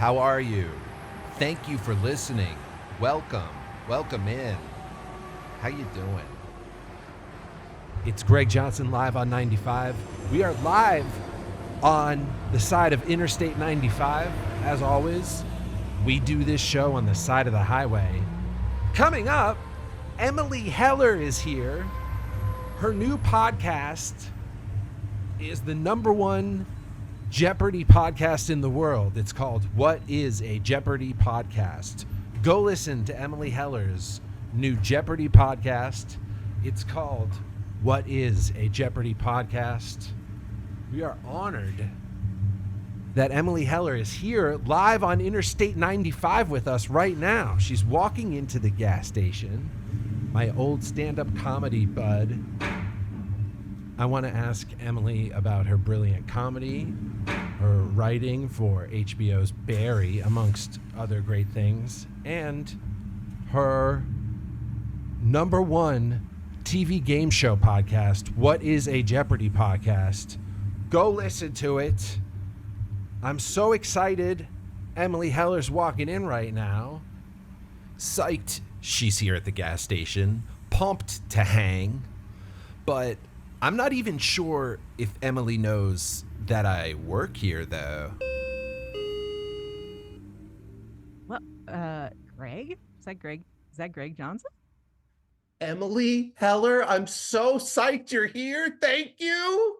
How are you? Thank you for listening. Welcome. Welcome in. How you doing? It's Greg Johnson live on 95. We are live on the side of Interstate 95. As always, we do this show on the side of the highway. Coming up, Emily Heller is here. Her new podcast is the #1 Jeopardy podcast in the world. It's called What is a Jeopardy Podcast? Go listen to Emily Heller's new Jeopardy podcast. It's called What is a Jeopardy Podcast? We are honored that Emily Heller is here live on Interstate 95 with us right now. She's walking into the gas station. My old stand-up comedy bud. I want to ask Emily about her brilliant comedy, her writing for HBO's Barry, amongst other great things, and her #1 TV game show podcast, What is a Jeopardy Podcast? Go listen to it. I'm so excited. Emily Heller's walking in right now. Psyched she's here at the gas station. Pumped to hang. But I'm not even sure if Emily knows that I work here, though. Well, Greg? Is that Greg? Is that Greg Johnson? Emily Heller, I'm so psyched you're here. Thank you.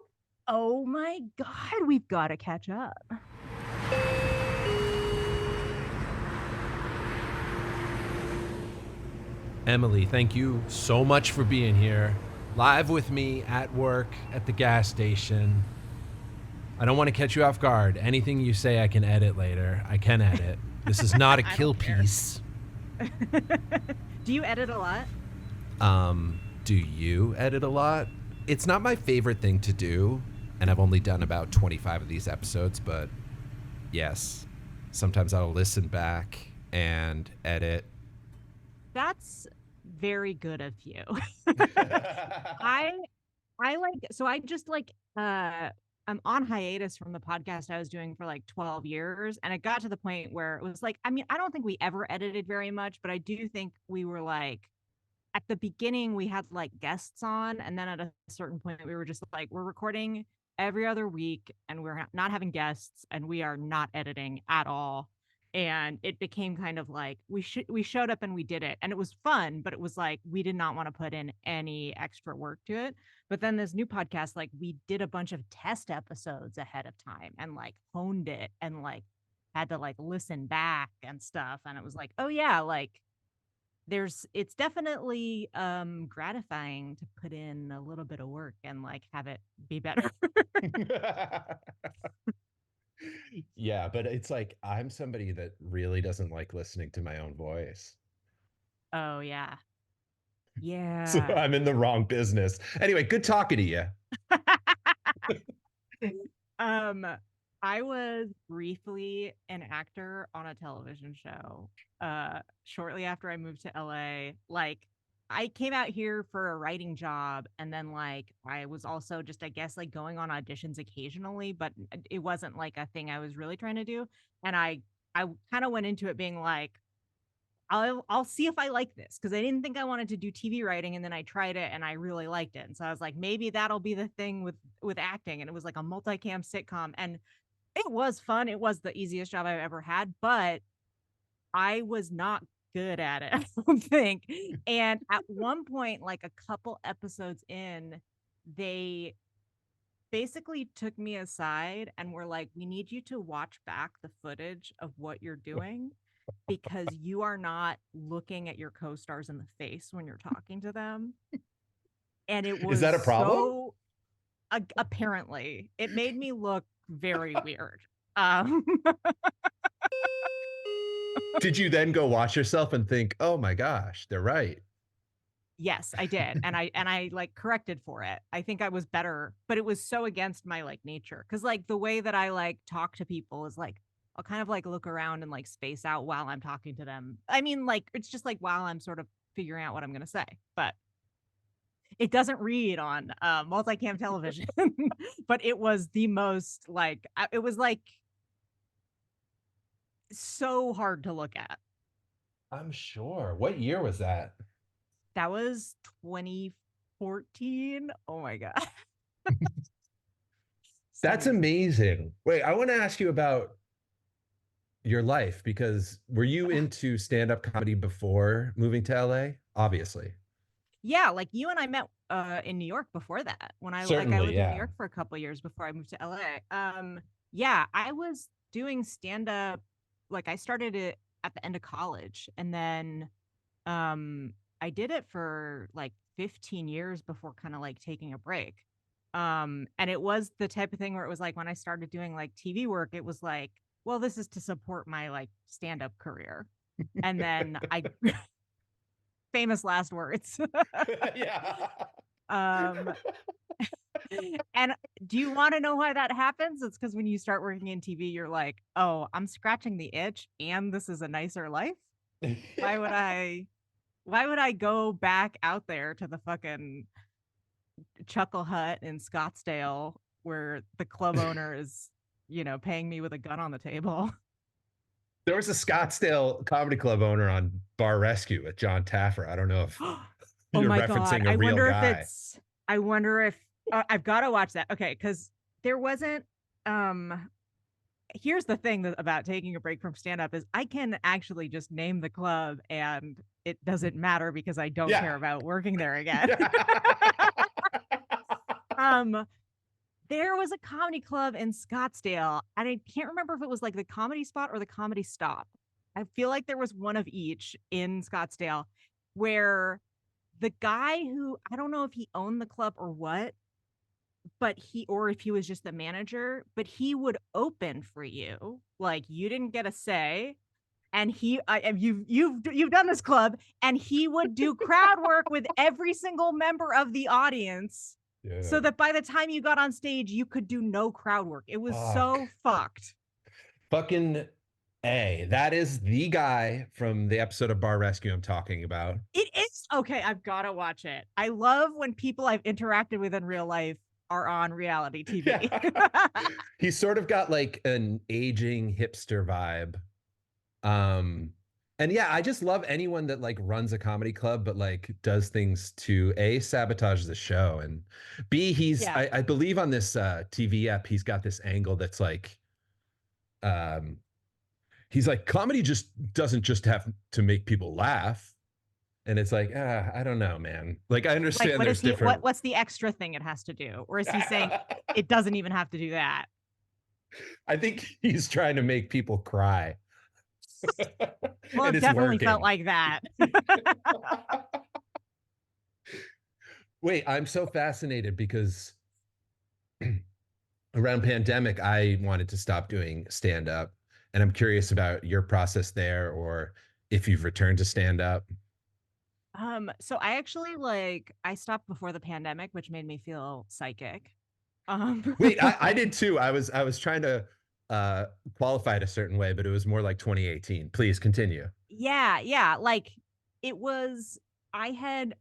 Oh my God, we've got to catch up. Emily, thank you so much for being here. Live with me at work at the gas station. I don't want to catch you off guard. Anything you say I can edit later. I can edit. This is not a kill piece. Do you edit a lot? Do you edit a lot? It's not my favorite thing to do, and I've only done about 25 of these episodes, but yes, sometimes I'll listen back and edit. That's very good of you. I'm on hiatus from the podcast I was doing for like 12 years. And it got to the point where it was like, I mean, I don't think we ever edited very much, but I do think we were like, at the beginning we had like guests on. And then at a certain point we were just like, we're recording every other week and we're not having guests and we are not editing at all. And it became kind of like we showed up and we did it and it was fun, but it was like we did not want to put in any extra work to it. But then this new podcast, like we did a bunch of test episodes ahead of time and like honed it and like had to like listen back and stuff. And it was like, oh yeah, like it's definitely gratifying to put in a little bit of work and like have it be better. Yeah, but it's like I'm somebody that really doesn't like listening to my own voice. Oh yeah. Yeah. So I'm in the wrong business. Anyway, good talking to you. I was briefly an actor on a television show shortly after I moved to LA. Like I came out here for a writing job and then like I was also just I guess like going on auditions occasionally, but it wasn't like a thing I was really trying to do. And I kind of went into it being like I'll see if I like this because I didn't think I wanted to do TV writing, and then I tried it and I really liked it. And so I was like, maybe that'll be the thing with acting. And it was like a multicam sitcom, and it was fun. It was the easiest job I've ever had, but I was not good at it, I don't think. And at one point, like a couple episodes in, they basically took me aside and were like, we need you to watch back the footage of what you're doing because you are not looking at your co-stars in the face when you're talking to them. And it was Is that a problem? so apparently it made me look very weird. Did you then go watch yourself and think, oh my gosh, they're right? Yes, I did. And I like corrected for it. I think I was better, but it was so against my like nature. Cause like the way that I like talk to people is like, I'll kind of like look around and like space out while I'm talking to them. I mean, like, it's just like while I'm sort of figuring out what I'm going to say, but it doesn't read on multicam television, but it was the most like, it was like so hard to look at. I'm sure. What year was that? That was 2014. Oh my God. That's Seriously. amazing. Wait, I want to ask you about your life because were you into stand-up comedy before moving to LA? Obviously. Yeah, like you and I met in New York before that. When I Certainly, lived in New yeah. York for a couple years before I moved to LA. Yeah, I was doing stand up like I started it at the end of college and then um I did it for like 15 years before kind of like taking a break. And it was the type of thing where it was like when I started doing like TV work, it was like, well, this is to support my like stand up career. And then I famous last words. Yeah. um and do you want to know why that happens? It's because when you start working in TV, you're like, oh, I'm scratching the itch and this is a nicer life. Why would Yeah. I go back out there to the fucking Chuckle Hut in Scottsdale where the club owner is, paying me with a gun on the table? There was a Scottsdale Comedy Club owner on Bar Rescue with John Taffer. I don't know if Oh you're my God. referencing a real guy. I wonder if I've got to watch that. Okay. Cause there wasn't, um, here's the thing about taking a break from stand up is I can actually just name the club and it doesn't matter because I don't care Yeah. about working there again. Yeah. um, there was a comedy club in Scottsdale, and I can't remember if it was like the Comedy Spot or the Comedy Stop. I feel like there was one of each in Scottsdale where the guy who I don't know if he owned the club or what, but or if he was just the manager, but he would open for you. Like you didn't get a say. And you've done this club, and he would do crowd work with every single member of the audience so Dude. that by the time you got on stage, you could do no crowd work. It was Fuck. so fucked. Fucking A. That is the guy from the episode of Bar Rescue I'm talking about. It is okay. I've got to watch it. I love when people I've interacted with in real life are on reality TV. Yeah. He's sort of got like an aging hipster vibe. Um, and yeah, I just love anyone that like runs a comedy club, but like does things to A, sabotage the show, and B, Yeah. I believe on this TV app, he's got this angle that's like, um, he's like, comedy just doesn't just have to make people laugh. And it's like, I don't know, man. Like, I Like, understand what is there's he? different. What's the extra thing it has to do? Or is he saying it doesn't even have to do that? I think he's trying to make people cry. Well, And it it's definitely felt working. like that. Wait, I'm so fascinated because around pandemic, I wanted to stop doing stand up. And I'm curious about your process there or if you've returned to stand up. So I actually I stopped before the pandemic, which made me feel psychic. Wait, I did too. I was trying to uh qualify it a certain way, but it was more like 2018. Please continue. Yeah, yeah. Like it was I had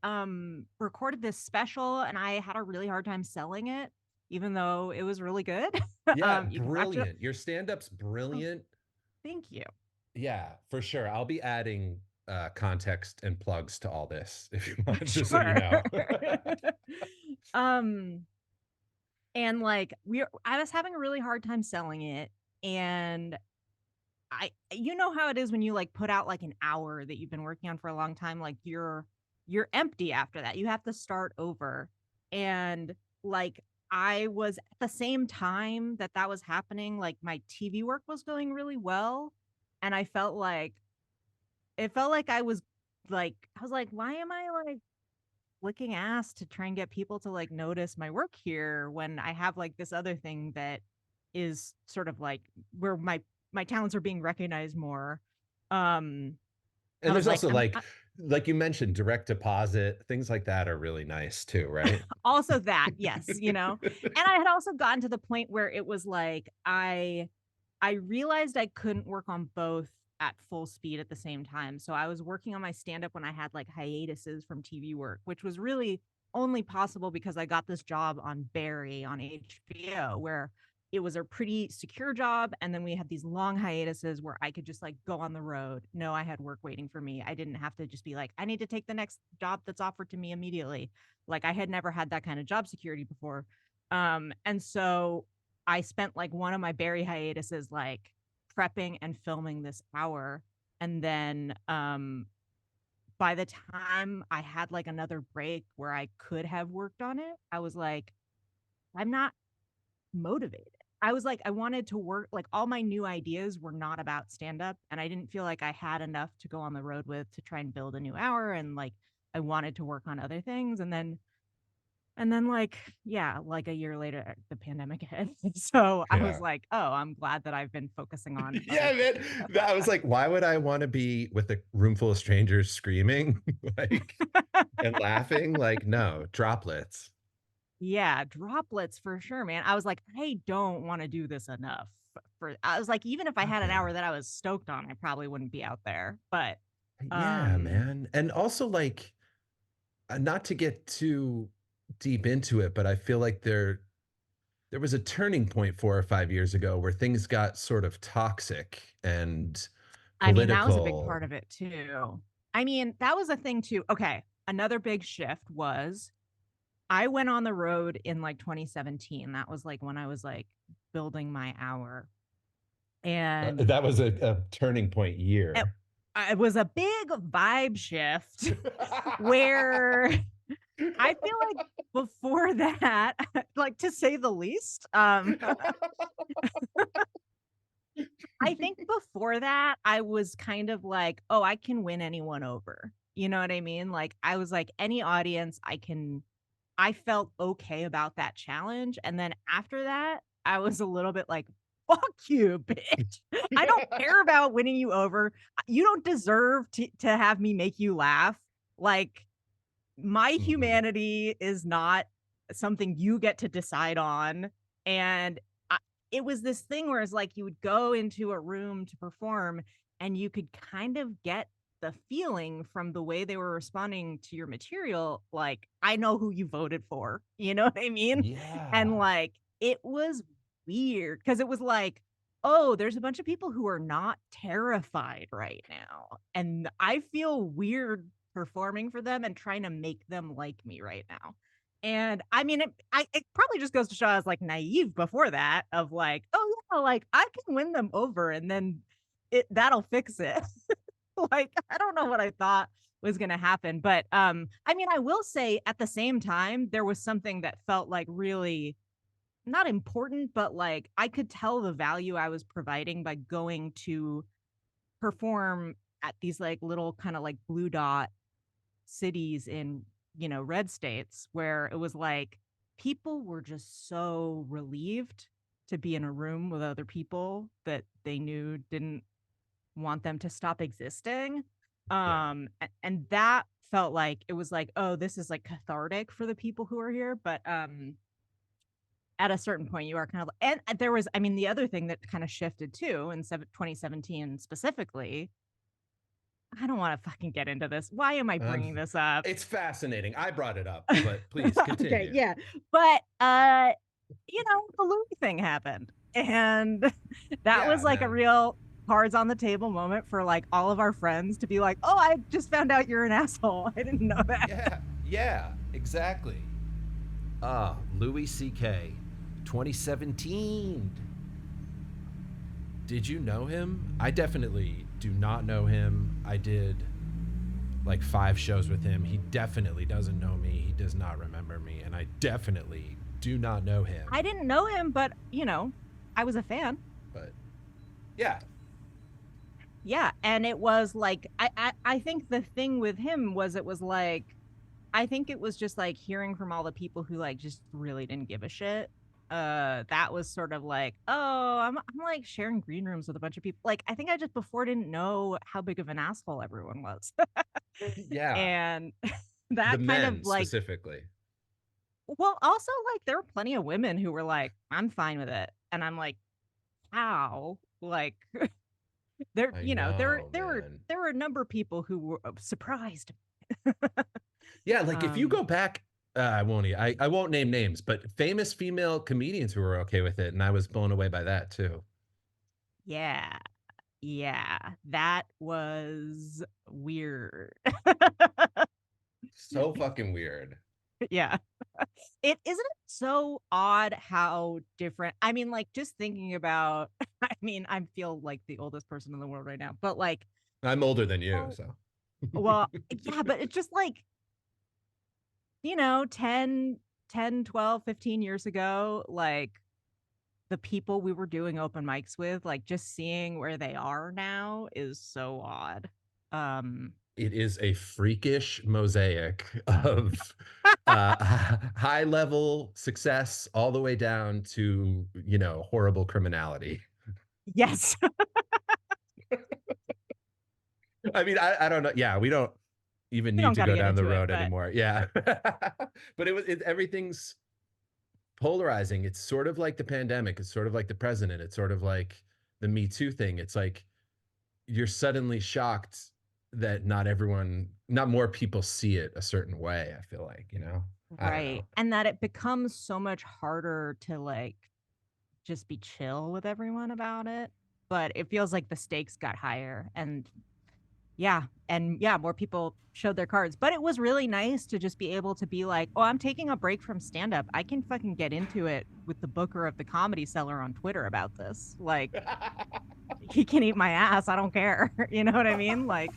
recorded this special and I had a really hard time selling it, even though it was really good. Yeah, You can watch it. brilliant. Your stand-up's Oh, brilliant. thank you. Yeah, for sure. I'll be adding context and plugs to all this if you want, just so you Sure. know. um and I was having a really hard time selling it, and you know how it is when you like put out like an hour that you've been working on for a long time, like you're empty after that. You have to start over. And like I was at the same time that that was happening, like my TV work was going really well, and it felt like I was like, why am I like licking ass to try and get people to like notice my work here when I have like this other thing that is sort of like where my talents are being recognized more. Um, I And was there's like, also like you mentioned, direct deposit, things like that are really nice too, right? also that, yes, and I had also gotten to the point where it was like I realized I couldn't work on both at full speed at the same time. So I was working on my stand up when I had like hiatuses from TV work, which was really only possible because I got this job on Barry on HBO, where it was a pretty secure job. And then we had these long hiatuses where I could just like go on the road. No, I had work waiting for me. I didn't have to just be like, I need to take the next job that's offered to me immediately. Like I had never had that kind of job security before. And so I spent like one of my berry hiatuses like prepping and filming this hour. And then by the time I had like another break where I could have worked on it, I was like, I'm not motivated. I was like, I wanted to work, like all my new ideas were not about stand up. And I didn't feel like I had enough to go on the road with to try and build a new hour. And like, I wanted to work on other things. And then like, yeah, like a year later, the pandemic hit. So I was Yeah. like, oh, I'm glad that I've been focusing on other Yeah, man. That was like, why would I want to be with a room full of strangers screaming like and laughing? Like, no, droplets. Yeah, droplets for sure, man. I was like, I don't want to do this enough for I was like, even if I Fuck had an yeah. hour that I was stoked on, I probably wouldn't be out there. But Yeah, um man. And also like not to get too deep into it, but I feel like there was a turning point 4 or 5 years ago where things got sort of toxic and I mean, that was a big political. part of it too. I mean, that was a thing too. Okay, another big shift was I went on the road in like 2017. That was like when I was like building my hour. And That was a turning point it, year. it was a big vibe shift where I feel like before that, like to say the least, I think before that, I was kind of like, oh, I can win anyone over. You know what I mean? Like, I was like, any audience, I felt okay about that challenge. And then after that, I was a little bit like, fuck you, bitch. I don't care about winning you over. You don't deserve to have me make you laugh. Like, my Mhm. humanity is not something you get to decide on. And I, it was this thing where it's like you would go into a room to perform and you could kind of get the feeling from the way they were responding to your material. Like, I know who you voted for. You know what I mean? And Yeah. like, it was weird because it was like, oh, there's a bunch of people who are not terrified right now. And I feel weird performing for them and trying to make them like me right now. And I mean, it probably just goes to show I was like naive before that of like, oh yeah, like I can win them over and then that'll fix it. Like I don't know what I thought was going to happen, but I mean, I will say at the same time there was something that felt like really not important, but like I could tell the value I was providing by going to perform at these like little kind of like blue dot cities in, red states where it was like people were just so relieved to be in a room with other people that they knew didn't want them to stop existing. Yeah. And that felt like it was like, oh, this is like cathartic for the people who are here. But at a certain point, you are kind of, and there was, I mean, the other thing that kind of shifted too in 2017 specifically. I don't want to fucking get into this. Why am I Um, bringing this up? it's fascinating. I brought it up, but please Okay, continue. yeah. But the Louis thing happened. And that was Yeah, like a man. real cards on the table moment for like all of our friends to be like, "Oh, I just found out you're an asshole. I didn't know that." Yeah, yeah, exactly. Louis C.K. 2017. Did you know him? I definitely do not know him. I did like 5 shows with him. He definitely doesn't know me. He does not remember me. And I definitely do not know him. I didn't know him, but I was a fan. But yeah. Yeah, and it was like I think the thing with him was it was like I think it was just like hearing from all the people who like just really didn't give a shit. That was sort of like, oh, I'm like sharing green rooms with a bunch of people. Like I think I just before didn't know how big of an asshole everyone was. Yeah. And The that kind of men like specifically. well, also like there were plenty of women who were like, I'm fine with it. And I'm like, how? Like there, I know, there were man. there were a number of people who were surprised. Yeah, like if you Um go back I won't. I won't name names, but famous female comedians who were okay with it, and I was blown away by that too. Yeah. Yeah. That was weird. So fucking weird. Yeah. It isn't it so odd how different. I mean, like just thinking about I mean, I feel like the oldest person in the world right now, but like I'm older than you, oh, so. well, yeah, but it's just like, 12, 15 years ago, like the people we were doing open mics with, like just seeing where they are now is so odd. Um It is a freakish mosaic of high level success all the way down to, horrible criminality. yes. I mean, I don't know. Yeah, we don't even We need don't to got to go get down the into it, road but anymore. Yeah. But everything's polarizing. It's sort of like the pandemic. It's sort of like the president. It's sort of like the Me Too thing. It's like you're suddenly shocked that not more people see it a certain way. I feel like, I don't right. know. And that it becomes so much harder to like just be chill with everyone about it. But it feels like the stakes got higher and yeah, more people showed their cards. But it was really nice to just be able to be like, oh, I'm taking a break from stand up. I can fucking get into it with the booker of the Comedy Cellar on Twitter about this. Like, he can eat my ass. I don't care. You know what I mean? Like,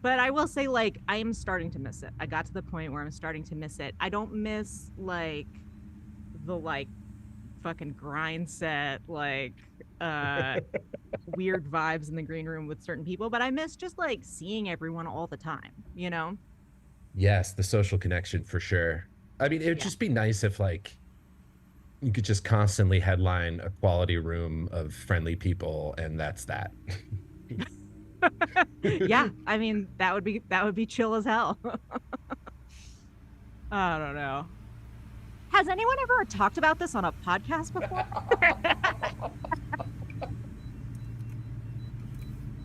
but I will say, like, I am starting to miss it. I got to the point where I'm starting to miss it. I don't miss like the like fucking grind set, like weird vibes in the green room with certain people, but I miss just like seeing everyone all the time, you know? Yes, the social connection for sure. I mean, it would Yeah. just be nice if like you could just constantly headline a quality room of friendly people and that's that. Yeah. I mean, that would be chill as hell. I don't know. Has anyone ever talked about this on a podcast before?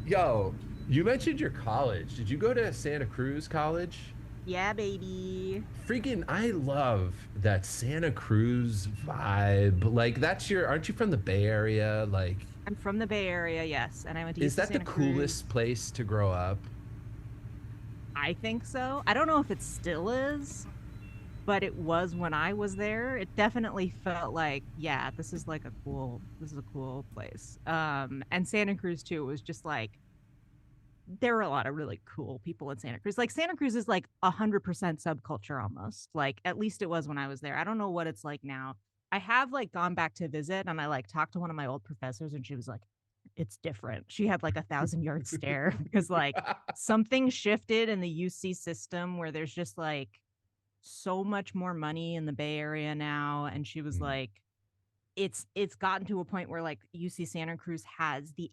Yo, you mentioned your college. Did you go to Santa Cruz College? Yeah, baby. Freaking, I love that Santa Cruz vibe. Like, aren't you from the Bay Area? Like, I'm from the Bay Area, yes, and I went to is UC that the Santa Cruz. coolest place to grow up? I think so. I don't know if it still is, but it was when I was there. It definitely felt like, yeah, this is a cool place. And Santa Cruz too was just like there were a lot of really cool people in Santa Cruz. Like Santa Cruz is like 100% subculture almost. Like at least it was when I was there. I don't know what it's like now. I have like gone back to visit and I like talked to one of my old professors and she was like, it's different. She had like 1,000 yard stare because like something shifted in the UC system where there's just like so much more money in the Bay Area now. And she was Mm, like, it's gotten to a point where like UC Santa Cruz has the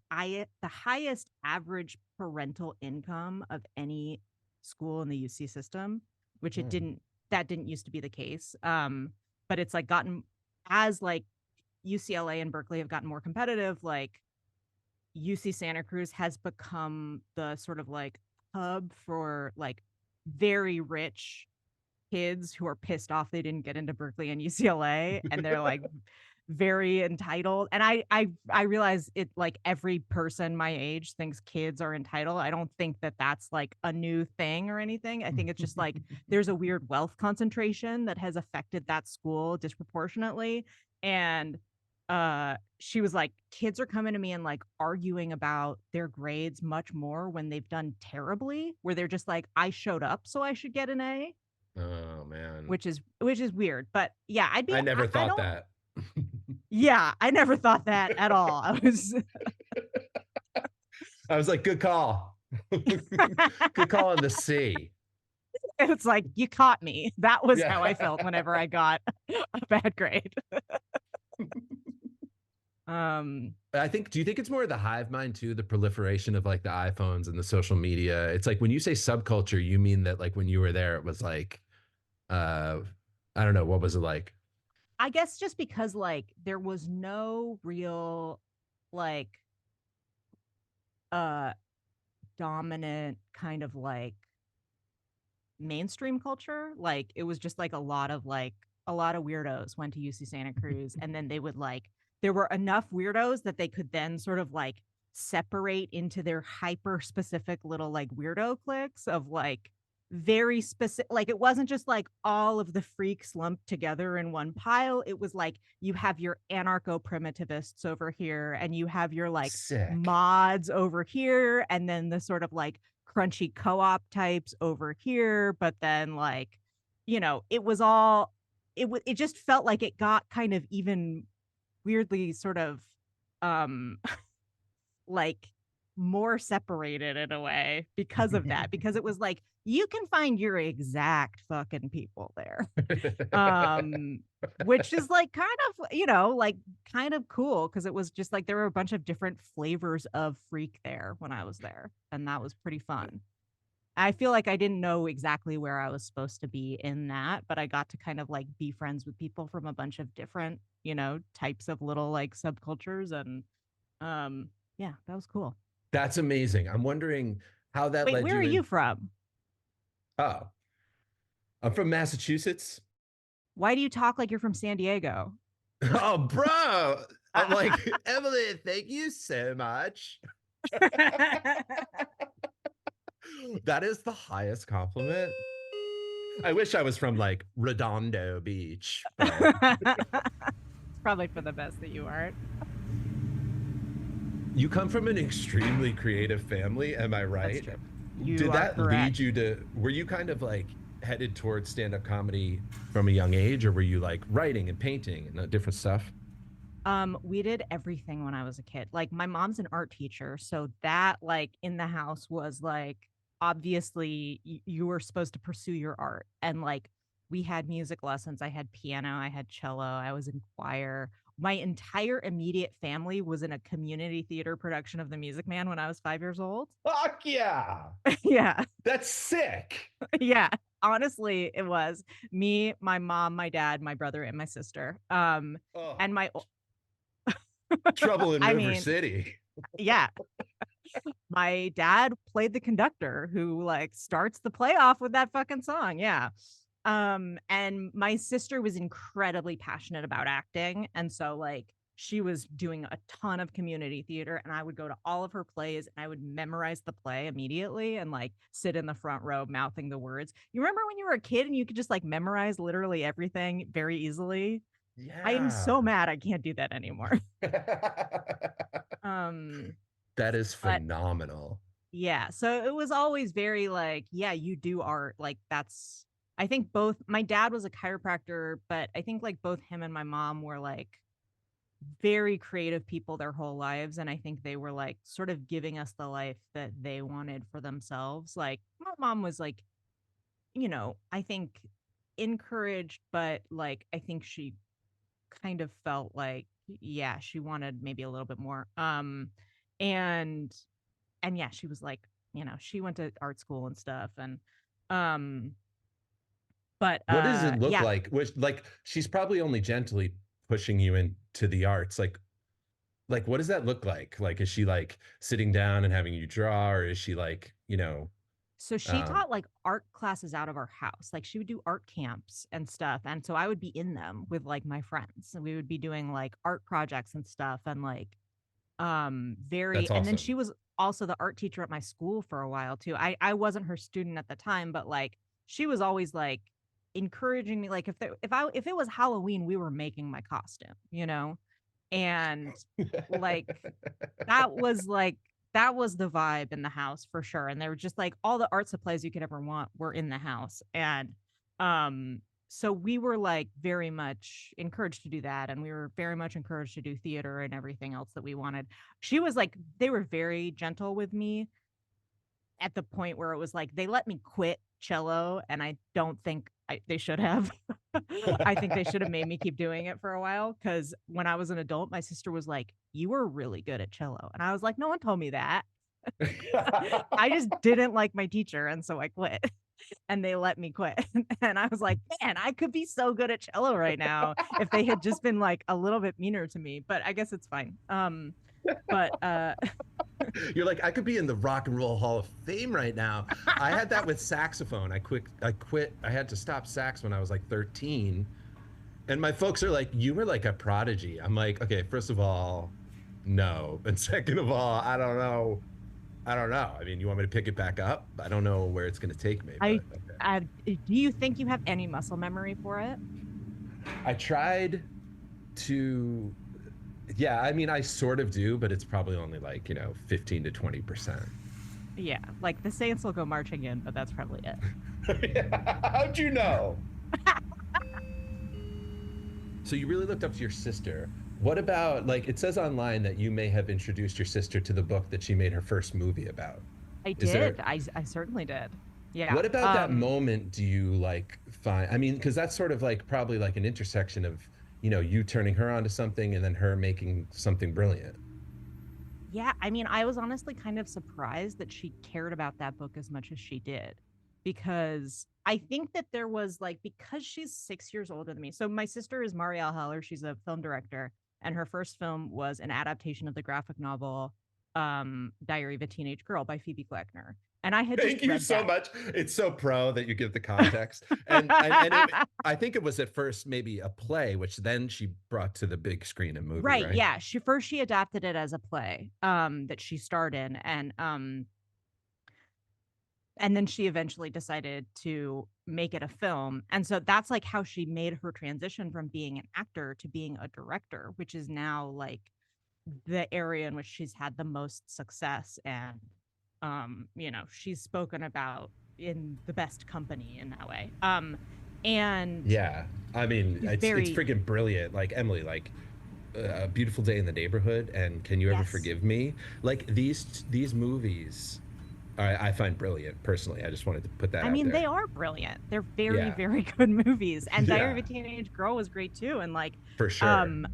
highest average parental income of any school in the UC system, which it mm, didn't that didn't used to be the case. But it's like gotten as like UCLA and Berkeley have gotten more competitive, like UC Santa Cruz has become the sort of like hub for like very rich kids who are pissed off they didn't get into Berkeley and UCLA and they're like very entitled. And I realize it like every person my age thinks kids are entitled. I don't think that that's like a new thing or anything. I think it's just like there's a weird wealth concentration that has affected that school disproportionately. And she was like, kids are coming to me and like arguing about their grades much more when they've done terribly, where they're just like, I showed up so I should get an A, oh man. which is weird. But yeah, I never I thought don't that. yeah, I never thought that at all. I was I was like, good call. Good call on the C. it's like you caught me. That was how I felt Yeah. whenever I got a bad grade. Um Do you think it's more of the hive mind too, the proliferation of like the iPhones and the social media? It's like when you say subculture, you mean that like when you were there, it was like, uh, I don't know, what was it like? I guess just because like there was no real like uh dominant kind of like mainstream culture. Like it was just like a lot of weirdos went to UC Santa Cruz, and then they would like there were enough weirdos that they could then sort of like separate into their hyper specific little like weirdo cliques of like very specific, like it wasn't just like all of the freaks lumped together in one pile. It was like you have your anarcho primitivists over here, and you have your like Sick. mods over here, and then the sort of like crunchy co-op types over here. But then like, it was all it just felt like it got kind of even weirdly sort of um like more separated in a way because of that, because it was like you can find your exact fucking people there. um which is like kind of, like kind of cool, because it was just like there were a bunch of different flavors of freak there when I was there, and that was pretty fun. I feel like I didn't know exactly where I was supposed to be in that, but I got to kind of like be friends with people from a bunch of different, types of little like subcultures. And um yeah, that was cool. That's amazing. I'm wondering how that Wait, led where are you you in. from? Oh, I'm from Massachusetts. Why do you talk like you're from San Diego? Oh, bro. I'm like, Emily, thank you so much. That is the highest compliment. I wish I was from like Redondo Beach, but It's probably for the best that you aren't. you come from an extremely creative family, am I That's right? true. You Did are that lead correct. you to, were you kind of like headed towards stand-up comedy from a young age, or were you like writing and painting and different stuff? We did everything when I was a kid. Like my mom's an art teacher, so that like in the house was like obviously you were supposed to pursue your art. And like we had music lessons, I had piano, I had cello, I was in choir. My entire immediate family was in a community theater production of The Music Man when I was 5 years old. Fuck yeah. Yeah. That's sick. Yeah. Honestly, it was me, my mom, my dad, my brother, and my sister. Oh, And my Trouble in I River mean, City. yeah, my dad played the conductor who like starts the play off with that fucking song. Yeah. And my sister was incredibly passionate about acting. And so like she was doing a ton of community theater, and I would go to all of her plays and I would memorize the play immediately and like sit in the front row mouthing the words. You remember when you were a kid and you could just like memorize literally everything very easily? I am Yeah. so mad I can't do that anymore. Um, That is but phenomenal. yeah, so it was always very like, yeah, you do art. Like that's I think both my dad was a chiropractor, but I think like both him and my mom were like very creative people their whole lives. And I think they were like sort of giving us the life that they wanted for themselves. Like my mom was like, I think encouraged, but like I think she kind of felt like, yeah, she wanted maybe a little bit more. And yeah, she was like, she went to art school and stuff. And um but What does it look yeah. like? Which, like, she's probably only gently pushing you into the arts. Like what does that look like? Like, is she like sitting down and having you draw, or is she like, So she um, taught like art classes out of our house. Like she would do art camps and stuff. And so I would be in them with like my friends, and we would be doing like art projects and stuff. And like very that's and then awesome. she was also the art teacher at my school for a while too. I wasn't her student at the time, but like she was always like encouraging me. Like if it was Halloween, we were making my costume. And like that was like that was the vibe in the house for sure. And they were just like all the art supplies you could ever want were in the house. And um so we were like very much encouraged to do that, and we were very much encouraged to do theater and everything else that we wanted. She was like they were very gentle with me at the point where it was like they let me quit cello, and I don't think they should have. I think they should have made me keep doing it for a while, because when I was an adult, my sister was like, "You were really good at cello," and I was like, "No one told me that." I just didn't like my teacher, and so I quit. And they let me quit. And I was like, man, I could be so good at cello right now if they had just been like a little bit meaner to me. But I guess it's fine. But You're like, I could be in the Rock and Roll Hall of Fame right now. I had that with saxophone. I quit. I had to stop sax when I was like 13. And my folks are like, you were like a prodigy. I'm like, okay, first of all, no. And second of all, I don't know. I don't know. I mean, you want me to pick it back up? I don't know where it's going to take me, I, but okay. do you think you have any muscle memory for it? I tried to, yeah, I mean, I sort of do, but it's probably only like, 15 to 20%. Yeah, like the Saints will go marching in, but that's probably it. How'd you know? So you really looked up to your sister. What about, like, it says online that you may have introduced your sister to the book that she made her first movie about. I Is did. there, I certainly did. Yeah. what about that moment do you like find? I mean, because that's sort of like probably like an intersection of, you turning her onto something and then her making something brilliant. Yeah, I mean, I was honestly kind of surprised that she cared about that book as much as she did because I think that there was like because she's 6 years older than me. So my sister is Marielle Heller, she's a film director, and her first film was an adaptation of the graphic novel Diary of a Teenage Girl by Phoebe Gloeckner. And I had just Thank you read so that. much. It's so pro that you give the context. And I think it was at first maybe a play, which then she brought to the big screen and movie, Right, right? yeah. She adapted it as a play that she starred in and then she eventually decided to make it a film. And so that's like how she made her transition from being an actor to being a director, which is now like the area in which she's had the most success and she's spoken about in the best company in that way. And Yeah. I mean, she's it's very freaking brilliant. Like Emily, like A Beautiful Day in the Neighborhood and Can You Ever yes. Forgive Me? Like these movies I find brilliant personally. I just wanted to put that I out mean, they there. are brilliant. They're very, Yeah. very good movies. And Diary of Yeah, a Teenage Girl was great too. And like, for sure. um,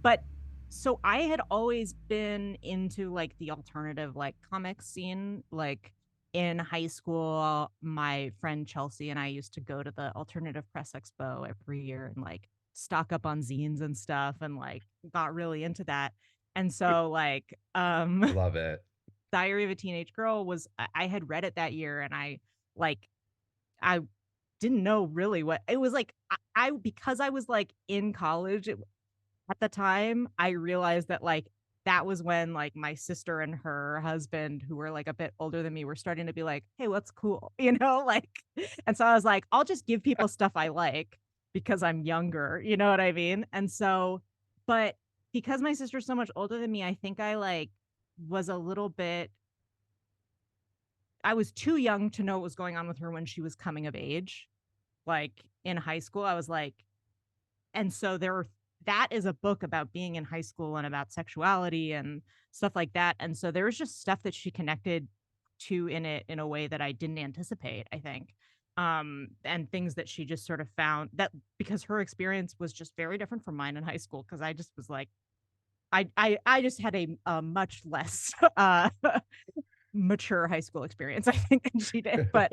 but so I had always been into like the alternative like comics scene. Like in high school, my friend Chelsea and I used to go to the Alternative Press Expo every year and like stock up on zines and stuff and like got really into that. And so like Love it. Diary of a Teenage Girl was I had read it that year and like I didn't know really what it was like. I because I was like in college at the time, I realized that like that was when like my sister and her husband, who were like a bit older than me, were starting to be like, "Hey, what's cool?" Like, and so I was like, "I'll just give people stuff I like because I'm younger." You know what I mean? And so, but because my sister's so much older than me, I think I like was a little bit I was too young to know what was going on with her when she was coming of age. Like in high school, I was like, and so that is a book about being in high school and about sexuality and stuff like that. And so there was just stuff that she connected to in it in a way that I didn't anticipate, I think. And things that she just sort of found that because her experience was just very different from mine in high school. Cause I just was like, I just had a much less mature high school experience, I think, than she did. But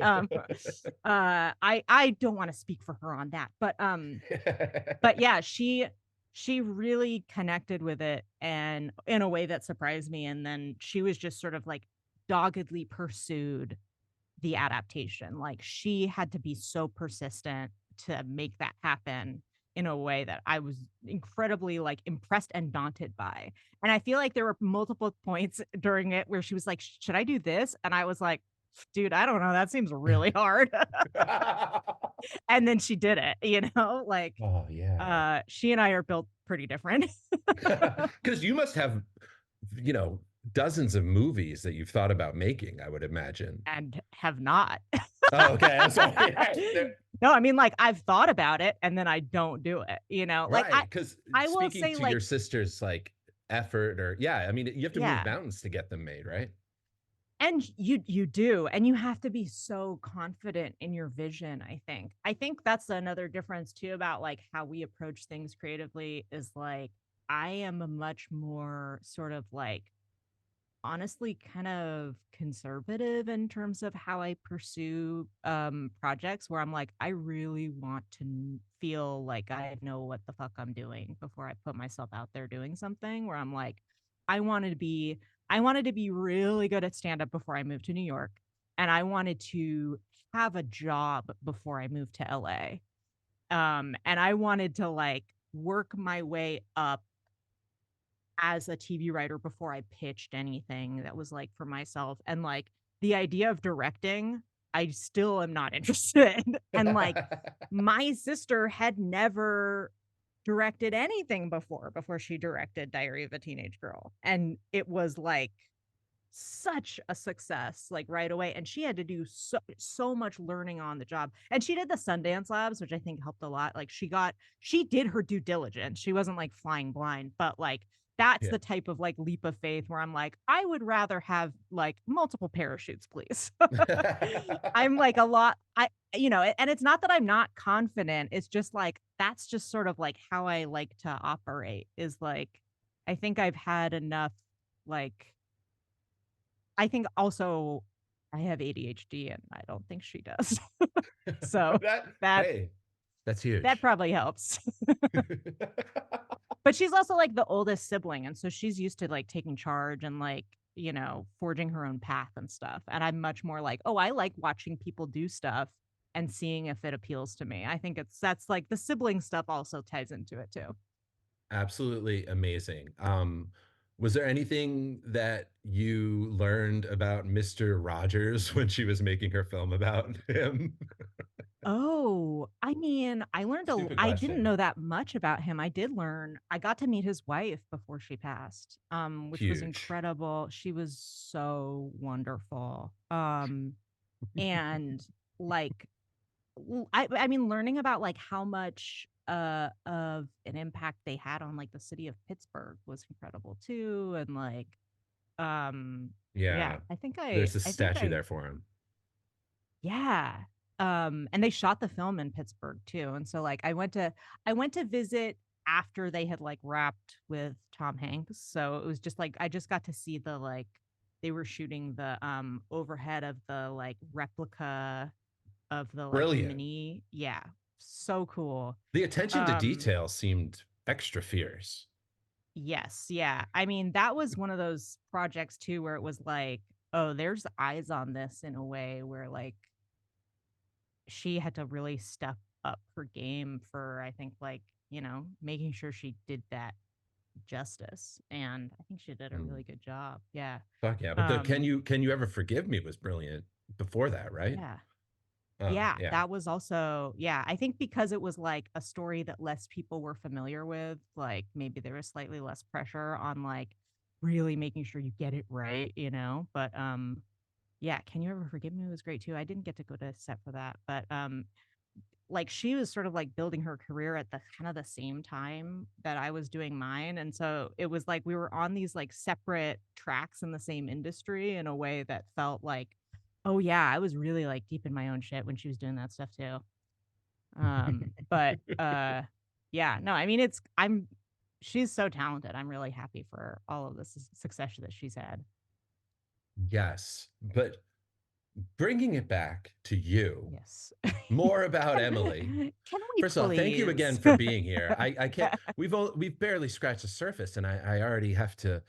I don't want to speak for her on that. But yeah, she really connected with it and in a way that surprised me. And then she was just sort of like doggedly pursued the adaptation. Like she had to be so persistent to make that happen in a way that I was incredibly like impressed and daunted by. And I feel like there were multiple points during it where she was like, "Should I do this?" And I was like, "Dude, I don't know. That seems really hard." And then she did it, like Oh yeah. she and I are built pretty different. Because you must have, you know, dozens of movies that you've thought about making, I would imagine. And have not. Oh, okay. I'm sorry. No, I mean like I've thought about it and then I don't do it, Like Right. Because I will speaking say to your like sister's like effort or yeah, I mean, you have to move yeah. mountains to get them made, right? And you do and you have to be so confident in your vision, I think. I think that's another difference too about like how we approach things creatively is like I am a much more sort of like honestly kind of conservative in terms of how I pursue projects where I'm like I really want to feel like I know what the fuck I'm doing before I put myself out there doing something where I'm like I want to be I wanted to be really good at stand up before I moved to New York, and I wanted to have a job before I moved to LA. And I wanted to like work my way up as a TV writer before I pitched anything that was like for myself. And like the idea of directing, I still am not interested. And like my sister had never directed anything before she directed Diary of a Teenage Girl. And it was like such a success like right away, and she had to do so much learning on the job, and she did the Sundance labs, which I think helped a lot. Like she did her due diligence. She wasn't like flying blind, but like that's Yeah. the type of like leap of faith where I'm like, I would rather have like multiple parachutes, please. I'm like a lot, and it's not that I'm not confident, it's just like that's just sort of like how I like to operate, is like I think I've had enough, like I think also I have ADHD and I don't think she does. So that that hey, that's that huge. probably helps. But she's also like the oldest sibling, and so she's used to like taking charge and like, forging her own path and stuff. And I'm much more like, "Oh, I like watching people do stuff and seeing if it appeals to me." I think that's like the sibling stuff also ties into it too. Absolutely amazing. Was there anything that you learned about Mr. Rogers when she was making her film about him? Oh, I mean, Stupid I didn't question. know that much about him. I got to meet his wife before she passed, which was Huge. incredible. She was so wonderful. And like I mean, learning about like how much of an impact they had on like the city of Pittsburgh was incredible too. And like um yeah, Yeah. There's a I think statue I there for him. Yeah. And they shot the film in Pittsburgh too. And so like I went to visit after they had like wrapped with Tom Hanks. So it was just like I just got to see the like they were shooting the overhead of the like replica of the like Brilliant. mini. Yeah. So cool. The attention to Um detail seemed extra fierce. yes, yeah. I mean, that was one of those projects too where it was like, oh, there's eyes on this in a way where like she had to really step up her game for, I think, like, making sure she did that justice. And I think she did a Mm, really good job. Yeah. fuck yeah. But the Um, can you ever forgive me was brilliant before that, right? yeah. Oh, Yeah. yeah. That was also, yeah. I think because it was like a story that less people were familiar with, like maybe there was slightly less pressure on like really making sure you get it right. But yeah, Can You Ever Forgive Me was great too. I didn't get to go to set for that, but like she was sort of like building her career at the kind of the same time that I was doing mine. And so it was like we were on these like separate tracks in the same industry in a way that felt like, oh yeah, I was really like deep in my own shit when she was doing that stuff too. But yeah, no, I mean she's so talented. I'm really happy for all of the success that she's had. Yes. But bringing it back to you, Yes. more about Emily. Can we First of all, thank you again please? for being here. I can't. We've barely scratched the surface, and I already have to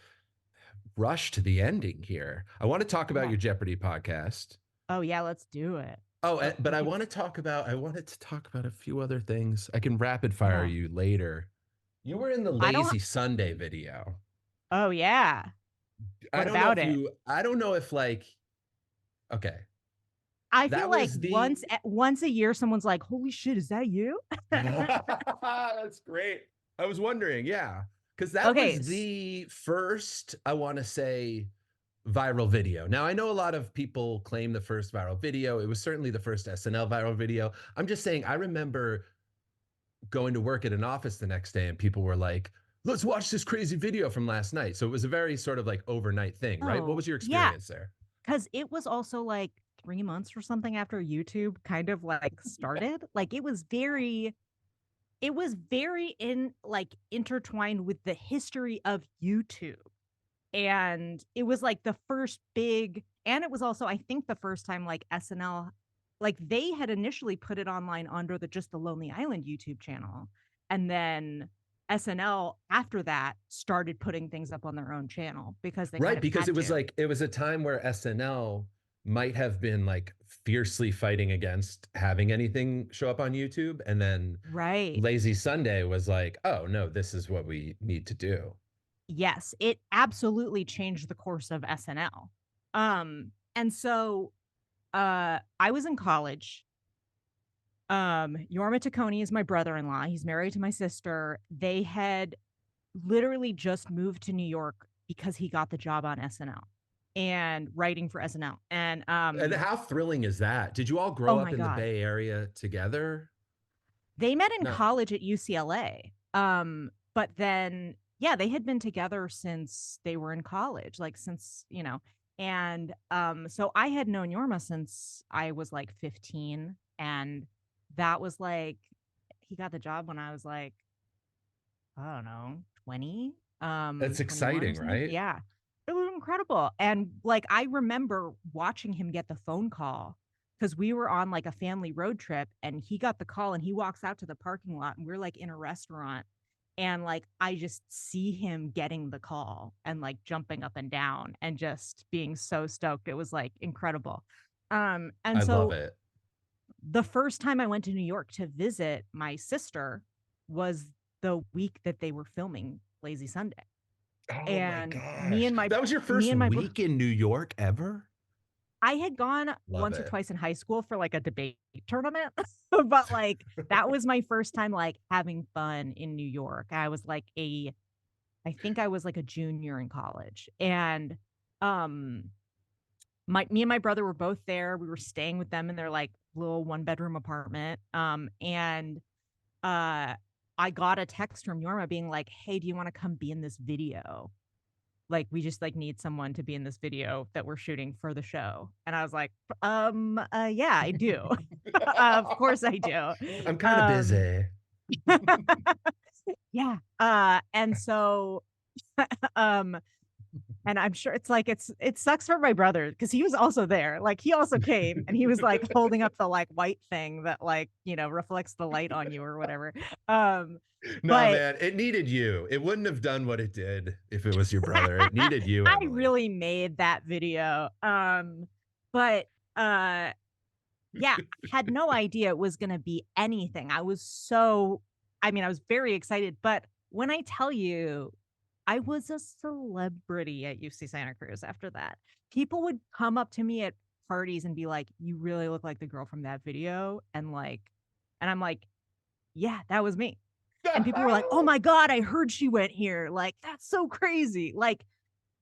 rush to the ending here. I want to talk about Yeah. your Jeopardy podcast. Oh yeah, let's do it. Oh, but We I can. want to talk about. I wanted to talk about a few other things. I can rapid fire Yeah. you later. You were in the I don't. Lazy Sunday video. Oh yeah. I What don't know about if it? you. I don't know if like. Okay, I feel that like was the. once a year, someone's like, "Holy shit, is that you?" That's great. I was wondering, yeah, because that Okay. was the first. I want to say viral video. Now, I know a lot of people claim the first viral video. It was certainly the first SNL viral video. I'm just saying, I remember going to work at an office the next day and people were like, let's watch this crazy video from last night. So it was a very sort of like overnight thing, right? What Oh was your yeah, experience there? because it was also like 3 months or something after YouTube kind of like started. Like it was very in like intertwined with the history of YouTube. And it was like the first big, and it was also I think the first time like SNL, like they had initially put it online under the Just the Lonely Island YouTube channel, and then SNL after that started putting things up on their own channel because they kind Right, of because had it was to. like it was a time where SNL might have been like fiercely fighting against having anything show up on YouTube, and then Right. Lazy Sunday was like, "Oh no, this is what we need to do." Yes, it absolutely changed the course of SNL. And so I was in college. Yorma Taccone is my brother-in-law. He's married to my sister. They had literally just moved to New York because he got the job on SNL and writing for SNL. And And how thrilling is that? Did you all grow oh up my in the God. Bay Area together? They met in No. college at UCLA. But then yeah, they had been together since they were in college, like since, and so I had known Yorma since I was like 15, and that was like he got the job when I was like, I don't know, 20, That's 21 or exciting, something. right? Yeah. It was incredible. And like I remember watching him get the phone call because we were on like a family road trip and he got the call and he walks out to the parking lot and we're like in a restaurant and like I just see him getting the call and like jumping up and down and just being so stoked. It was like incredible. And I love so it. the first time I went to New York to visit my sister was the week that they were filming Lazy Sunday. Oh my And gosh. That was your first bro week in New York ever? I had gone Love once or it. twice in high school for like a debate tournament, but like that was my first time like having fun in New York. I think I was like a junior in college. And um my me and my brother were both there. We were staying with them in their like little one bedroom apartment. And uh I got a text from Yorma being like, "Hey, do you want to come be in this video? Like, we just like need someone to be in this video that we're shooting for the show." And I was like, yeah, I do. Of course I do. I'm kind of Um, busy. yeah. And so, um, and I'm sure it's like it sucks for my brother because he was also there. Like he also came and he was like holding up the like white thing that like, reflects the light on you or whatever. Um, No, but man, it needed you. It wouldn't have done what it did if it was your brother. It needed you, I Emily. really made that video. But yeah, had no idea it was gonna be anything. I was very excited, but when I tell you I was a celebrity at UC Santa Cruz after that. People would come up to me at parties and be like, "You really look like the girl from that video." And I'm like, "Yeah, that was me." And people were like, "Oh my God, I heard she went here." Like, that's so crazy. Like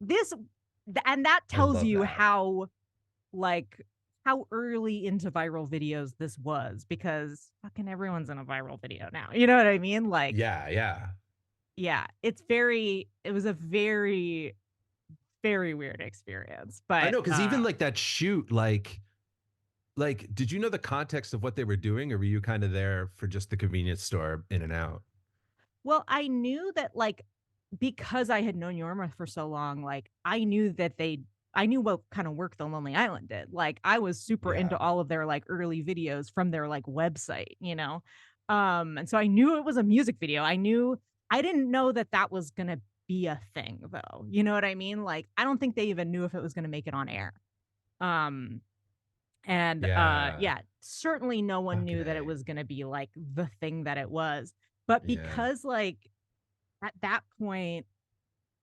this, and that I tells love you that. like, how early into viral videos this was because fucking everyone's in a viral video now. You know what I mean? Like, Yeah, yeah. yeah, it was a very, very weird experience. I But know, because even like that shoot, did you know the context of what they were doing, or were you kind of there for just the convenience store in and out? well, I knew that like because I had known Yorma for so long, like I knew what kind of work the Lonely Island did. Like I was super into Yeah. all of their like early videos from their like website, and so I knew it was a music video. I didn't know that that was gonna be a thing though. You know what I mean? Like I don't think they even knew if it was gonna make it on air. Um, and Yeah. yeah, certainly no one Fucking knew that it A. was gonna be like the thing that it was. But Yeah. because like at that point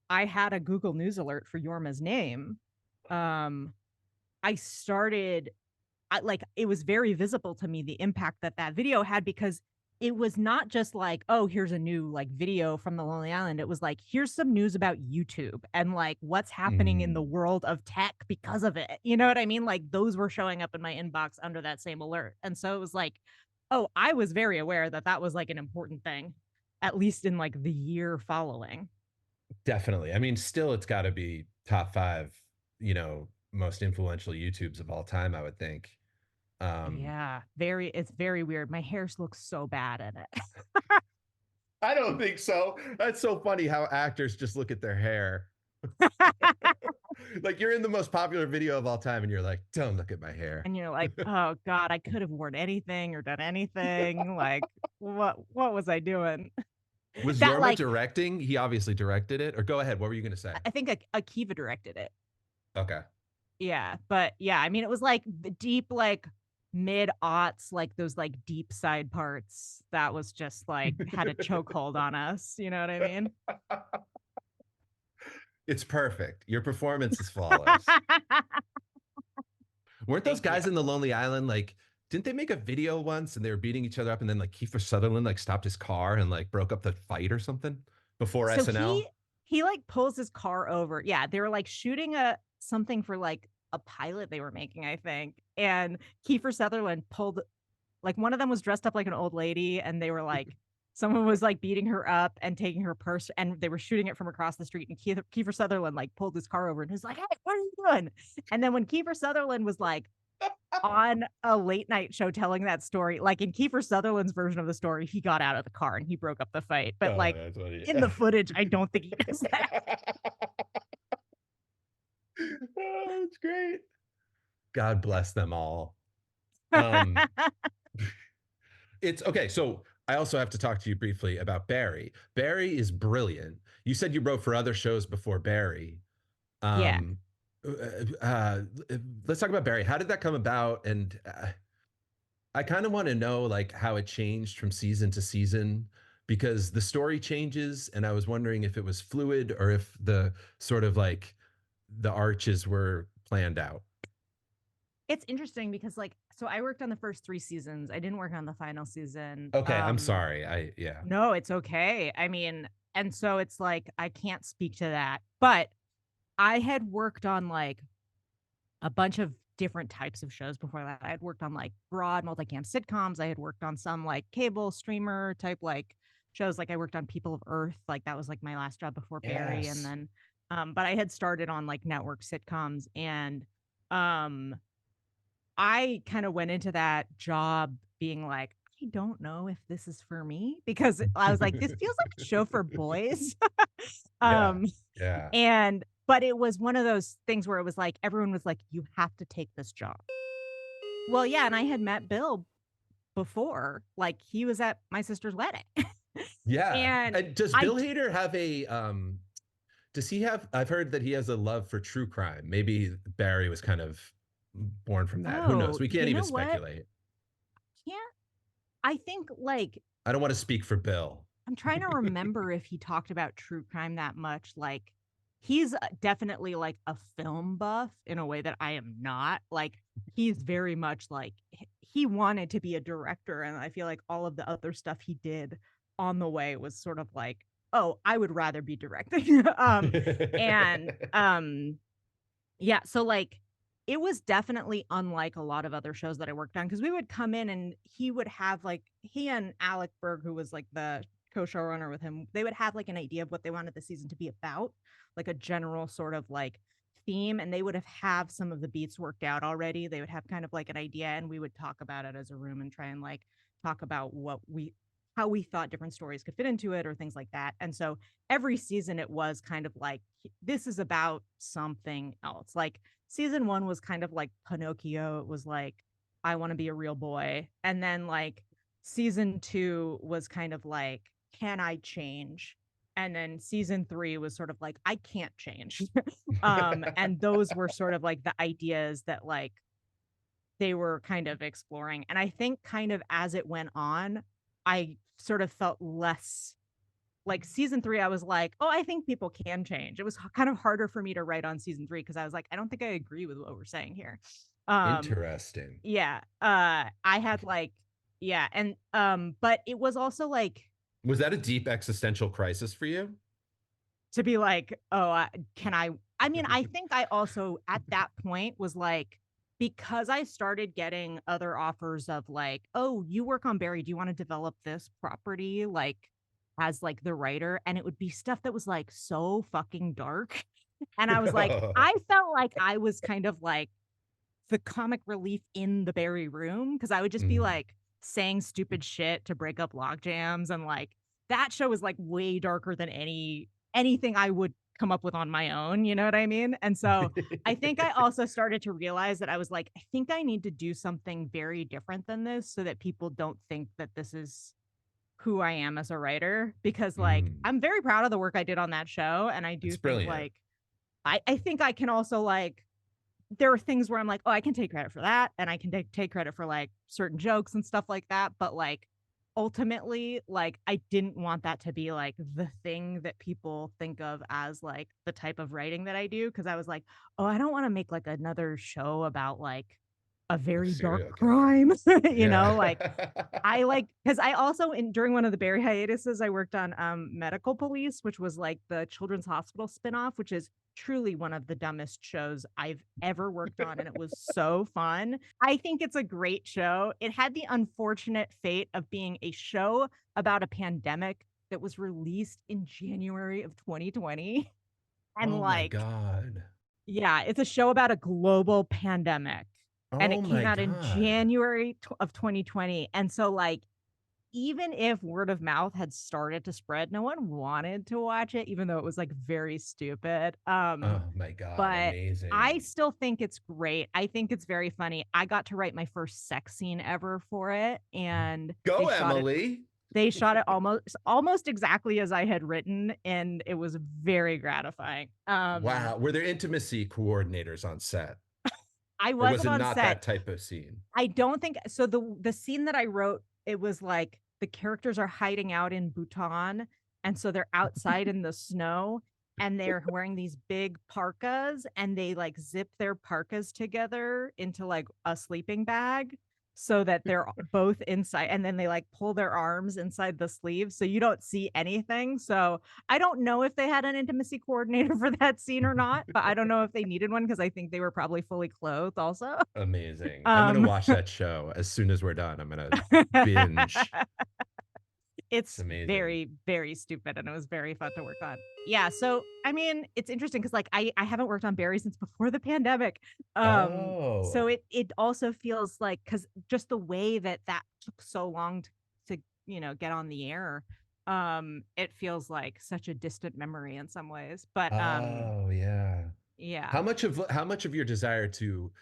I had a Google News alert for Yorma's name. Um, I started, it was very visible to me the impact that that video had because it was not just like, oh, here's a new like video from the Lonely Island. It was like, here's some news about YouTube and like what's happening in the Mm, world of tech because of it. You know what I mean? Like those were showing up in my inbox under that same alert. And so it was like, oh, I was very aware that that was like an important thing, at least in like the year following. definitely. I mean, still, it's got to be top five, most influential YouTubes of all time, I would think. Um, Yeah, it's very weird. My hair looks so bad in it. I don't think so. That's so funny how actors just look at their hair. Like you're in the most popular video of all time, and you're like, "Don't look at my hair." And you're like, "Oh God, I could have worn anything or done anything. Like, what was I doing?" Was That Yorma like directing? He obviously directed it. Or go ahead. What were you going to say? I think Akiva directed it. Okay. Yeah, but yeah, I mean, it was like the deep, like mid aughts, like those like deep side parts that was just like had a chokehold on us. You know what I mean? It's perfect. Your performance is flawless. Weren't those Thank you. guys in the Lonely Island like? Didn't they make a video once and they were beating each other up and then like Kiefer Sutherland like stopped his car and like broke up the fight or something before So SNL? he like pulls his car over. Yeah, they were like shooting a something for like a pilot they were making, I think. And Kiefer Sutherland pulled like one of them was dressed up like an old lady and they were like someone was like beating her up and taking her purse and they were shooting it from across the street and Kiefer Sutherland like pulled his car over and was like, "Hey, what are you doing?" And then when Kiefer Sutherland was like on a late night show telling that story, like in Kiefer Sutherland's version of the story, he got out of the car and he broke up the fight. But Oh, like that's funny. in the footage, I don't think he does that. Oh, that's great. God bless them all. Um, it's okay. So I also have to talk to you briefly about Barry. Barry is brilliant. You said you wrote for other shows before Barry. Yeah. Um, uh, uh, let's talk about Barry. How did that come about? And I kind of want to know like how it changed from season to season because the story changes, and I was wondering if it was fluid or if the sort of like the arches were planned out. It's interesting because like so I worked on the first 3 seasons. I didn't work on the final season. Okay, I'm sorry. Yeah. No, it's okay. I mean, and so it's like I can't speak to that. But I had worked on like a bunch of different types of shows before that. I had worked on like broad multicam sitcoms. I had worked on some like cable streamer type like shows. Like I worked on People of Earth. Like that was like my last job before Barry. And Yes. then but I had started on like network sitcoms and um I kind of went into that job being like, I don't know if this is for me because I was like, this feels like a show for boys. Yeah. um, Yeah. and but it was one of those things where it was like everyone was like, you have to take this job. Well, yeah, and I had met Bill before, like he was at my sister's wedding. Yeah. And And does I Bill Hader have a does he have I've heard that he has a love for true crime. Maybe Barry was kind of born from that. Who knows? oh, We can't you even know what? speculate. Can't I think like I don't want to speak for Bill. I'm trying to remember if he talked about true crime that much. Like, he's definitely like a film buff in a way that I am not. Like, he's very much like he wanted to be a director, and I feel like all of the other stuff he did on the way was sort of like, oh, I would rather be directing. And yeah, so like it was definitely unlike a lot of other shows that I worked on because we would come in and he would have like he and Alec Berg, who was like the co-showrunner with him, they would have like an idea of what they wanted the season to be about, like a general sort of like theme, and they would have some of the beats worked out already. They would have kind of like an idea, and we would talk about it as a room and try and like talk about what we how we thought different stories could fit into it or things like that. And so every season it was kind of like this is about something else. Like season 1 was kind of like Pinocchio. It was like I want to be a real boy. And then like season 2 was kind of like can I change? And then season 3 was sort of like I can't change. And those were sort of like the ideas that like they were kind of exploring. And I think kind of as it went on, I sort of felt less like season 3 I was like, oh, I think people can change. It was kind of harder for me to write on season 3 because I was like, I don't think I agree with what we're saying here. um Interesting. yeah, I had like yeah, and but it was also like Was that a deep existential crisis for you? to be like, oh, can I mean, I think I also at that point was like, because I started getting other offers of like, oh, you work on Barry, do you want to develop this property like as like the writer? And it would be stuff that was like so fucking dark. And I was like, I felt like I was kind of like the comic relief in the Barry room because I would just be Mm. like saying stupid shit to break up log jams, and like that show was like way darker than anything I would come up with on my own, you know what I mean? And so I think I also started to realize that I was like, I think I need to do something very different than this so that people don't think that this is who I am as a writer, because like Mm, I'm very proud of the work I did on that show. And I do it's think brilliant. like I think I can also like there are things where I'm like, oh, I can take credit for that, and I can take credit for like certain jokes and stuff like that. But like ultimately, like I didn't want that to be like the thing that people think of as like the type of writing that I do. Because I was like, oh, I don't want to make like another show about like a A very dark serial killer. crime, Yeah. like I like because I also during one of the Barry hiatuses I worked on Medical Police, which was like the children's hospital spinoff, which is truly one of the dumbest shows I've ever worked on, and it was so fun. I think it's a great show. It had the unfortunate fate of being a show about a pandemic that was released in January of 2020. And Oh my like, God. yeah, it's a show about a global pandemic. And Oh it came my out in God. January of 2020. And so like even if word of mouth had started to spread, no one wanted to watch it, even though it was like very stupid. Oh my God. But I Amazing. still think it's great. I think it's very funny. I got to write my first sex scene ever for it, and Go, Emily. they shot it almost exactly as I had written, and it was very gratifying. Wow. Were there intimacy coordinators on set? I Or was wasn't it on not set. that type of scene? I don't think so. The scene that I wrote, it was like the characters are hiding out in Bhutan, and so they're outside in the snow, and they're wearing these big parkas, and they like zip their parkas together into like a sleeping bag so that they're both inside, and then they like pull their arms inside the sleeves so you don't see anything. So I don't know if they had an intimacy coordinator for that scene or not, but I don't know if they needed one because I think they were probably fully clothed also. Amazing. I'm gonna Um, watch that show as soon as we're done. I'm gonna binge. It's it's amazing. very, very stupid, and it was very fun to work on. Yeah, so I mean, it's interesting because like I haven't worked on Barry since before the pandemic. So Oh. it also feels like because just the way that that took so long to get on the air, it feels like such a distant memory in some ways. But Oh yeah. yeah. How much of your desire to,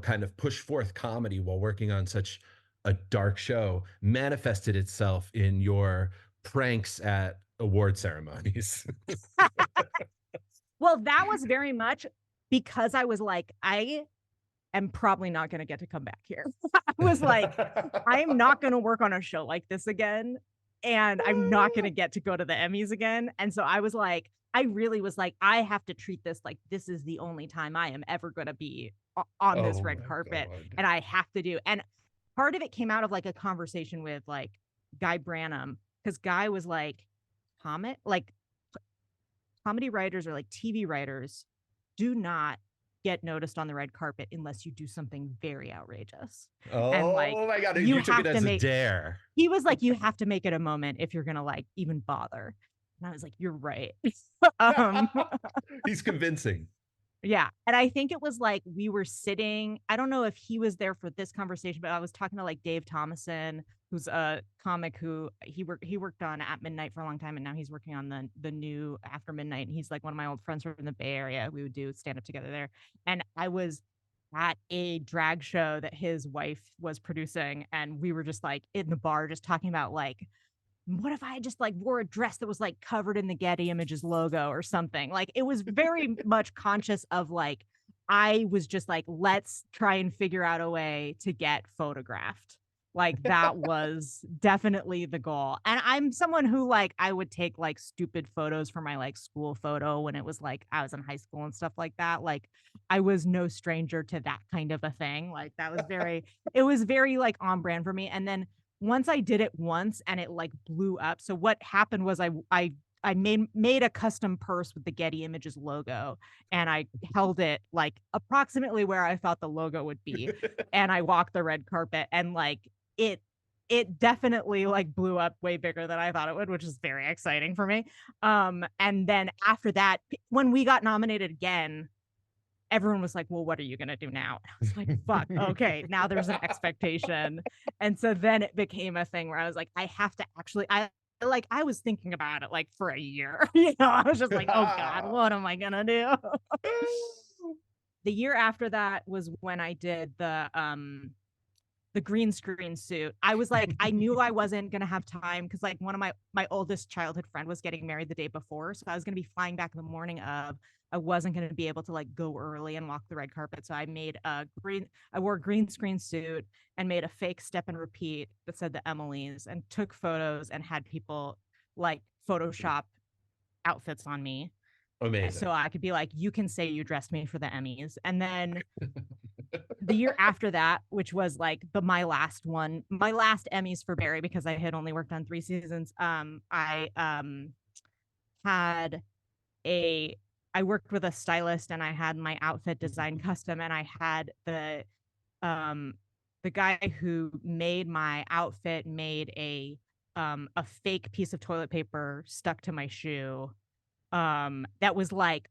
kind of push forth comedy while working on such a dark show manifested itself in your pranks at award ceremonies? Well, that was very much because I was like, I am probably not going to get to come back here. I was like, I'm not going to work on a show like this again. And I'm not going to get to go to the Emmys again. And so I was like, I really was like, I have to treat this like this is the only time I am ever going to be on this Oh red my carpet. God. And I have to do. And part of it came out of like a conversation with like Guy Branum, because Guy was like, comment, like comedy writers or like TV writers do not get noticed on the red carpet unless you do something very outrageous. And like Oh my God. you You took it have to as a make dare. he was like, you have to make it a moment if you're gonna like even bother. And I was like, you're right. um He's convincing. yeah. And I think it was like we were sitting, I don't know if he was there for this conversation, but I was talking to like Dave Thomason, who's a comic who he worked on At Midnight for a long time, and now he's working on the new After Midnight. And he's like one of my old friends from the Bay Area. We would do stand up together there. And I was at a drag show that his wife was producing, and we were just like in the bar just talking about like what if I just like wore a dress that was like covered in the Getty Images logo or something? Like it was very much conscious of like, I was just like, let's try and figure out a way to get photographed. Like that was definitely the goal. And I'm someone who like I would take like stupid photos for my like school photo when it was like I was in high school and stuff like that. Like I was no stranger to that kind of a thing. Like that was very it was very like on brand for me. And then once I did it once and it like blew up. So what happened was I made a custom purse with the Getty Images logo, and I held it like approximately where I thought the logo would be, and I walked the red carpet, and like it it definitely like blew up way bigger than I thought it would, which is very exciting for me. And then after that, when we got nominated again, everyone was like, well, what are you going to do now? And I was like, fuck, okay, now there's an expectation. And so then it became a thing where I was like, I have to actually, I was thinking about it like for a year. I was just like, oh God, what am I going to do? The year after that was when I did the the green screen suit. I was like, I knew I wasn't gonna have time because like one of my oldest childhood friend was getting married the day before, so I was gonna be flying back in the morning of. I wasn't gonna be able to like go early and walk the red carpet, so I wore a green screen suit and made a fake step and repeat that said the Emily's and took photos and had people like Photoshop outfits on me Amazing. so I could be like, you can say you dressed me for the Emmys. And then the year after that, which was like my last one, my last Emmys for Barry because I had only worked on 3 seasons. I had a I worked with a stylist and I had my outfit designed custom and I had um the guy who made my outfit made a fake piece of toilet paper stuck to my shoe that was like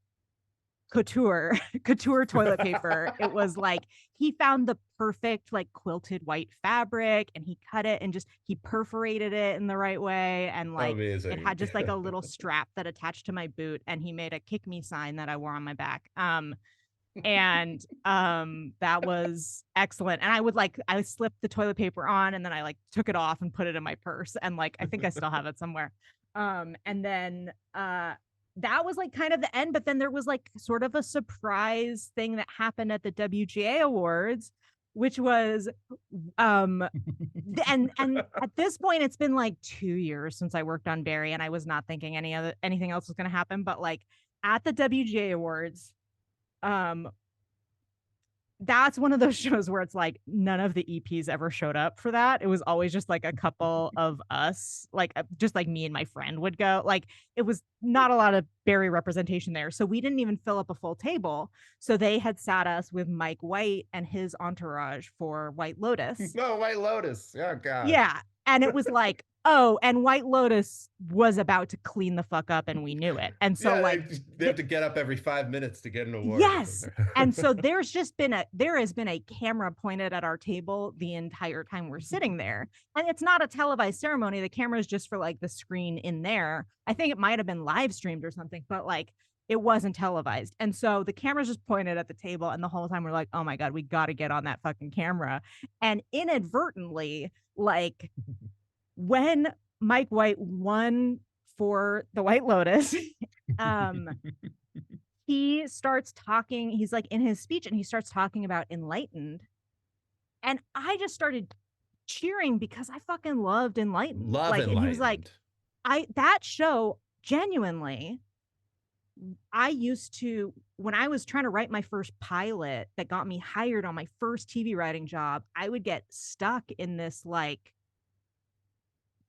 couture couture toilet paper. It was like he found the perfect like quilted white fabric and he cut it and just he perforated it in the right way and like it Amazing. had just like a little strap that attached to my boot and he made a kick me sign that I wore on my back. And that was excellent. And I slipped the toilet paper on and then I like took it off and put it in my purse and like I think I still have it somewhere. And then that was like kind of the end, but then there was like sort of a surprise thing that happened at the WGA Awards, which was and at this point it's been like 2 years since I worked on Barry and I was not thinking anything else was going to happen, but like at the WGA Awards, um that's one of those shows where it's like none of the EPs ever showed up for that. It was always just like a couple of us, like just like me and my friend would go. Like it was not a lot of Barry representation there. So we didn't even fill up a full table. So they had sat us with Mike White and his entourage for White Lotus. No, White Lotus. Oh God. Yeah. And it was like, oh, and White Lotus was about to clean the fuck up and we knew it. And so Yeah, like they have to get up every 5 minutes to get an award. yes. And so there has been a camera pointed at our table the entire time we're sitting there. And it's not a televised ceremony. The camera is just for like the screen in there. I think it might have been live streamed or something, but like it wasn't televised. And so the camera's just pointed at the table and the whole time we're like, "Oh my God, we got to get on that fucking camera." And inadvertently, like when Mike White won for the White Lotus, he starts talking. He's like in his speech and he starts talking about Enlightened. And I just started cheering because I fucking loved Enlightened. Love like, Enlightened. And he was like, that show genuinely, I used to, when I was trying to write my first pilot that got me hired on my first TV writing job, I would get stuck in this like,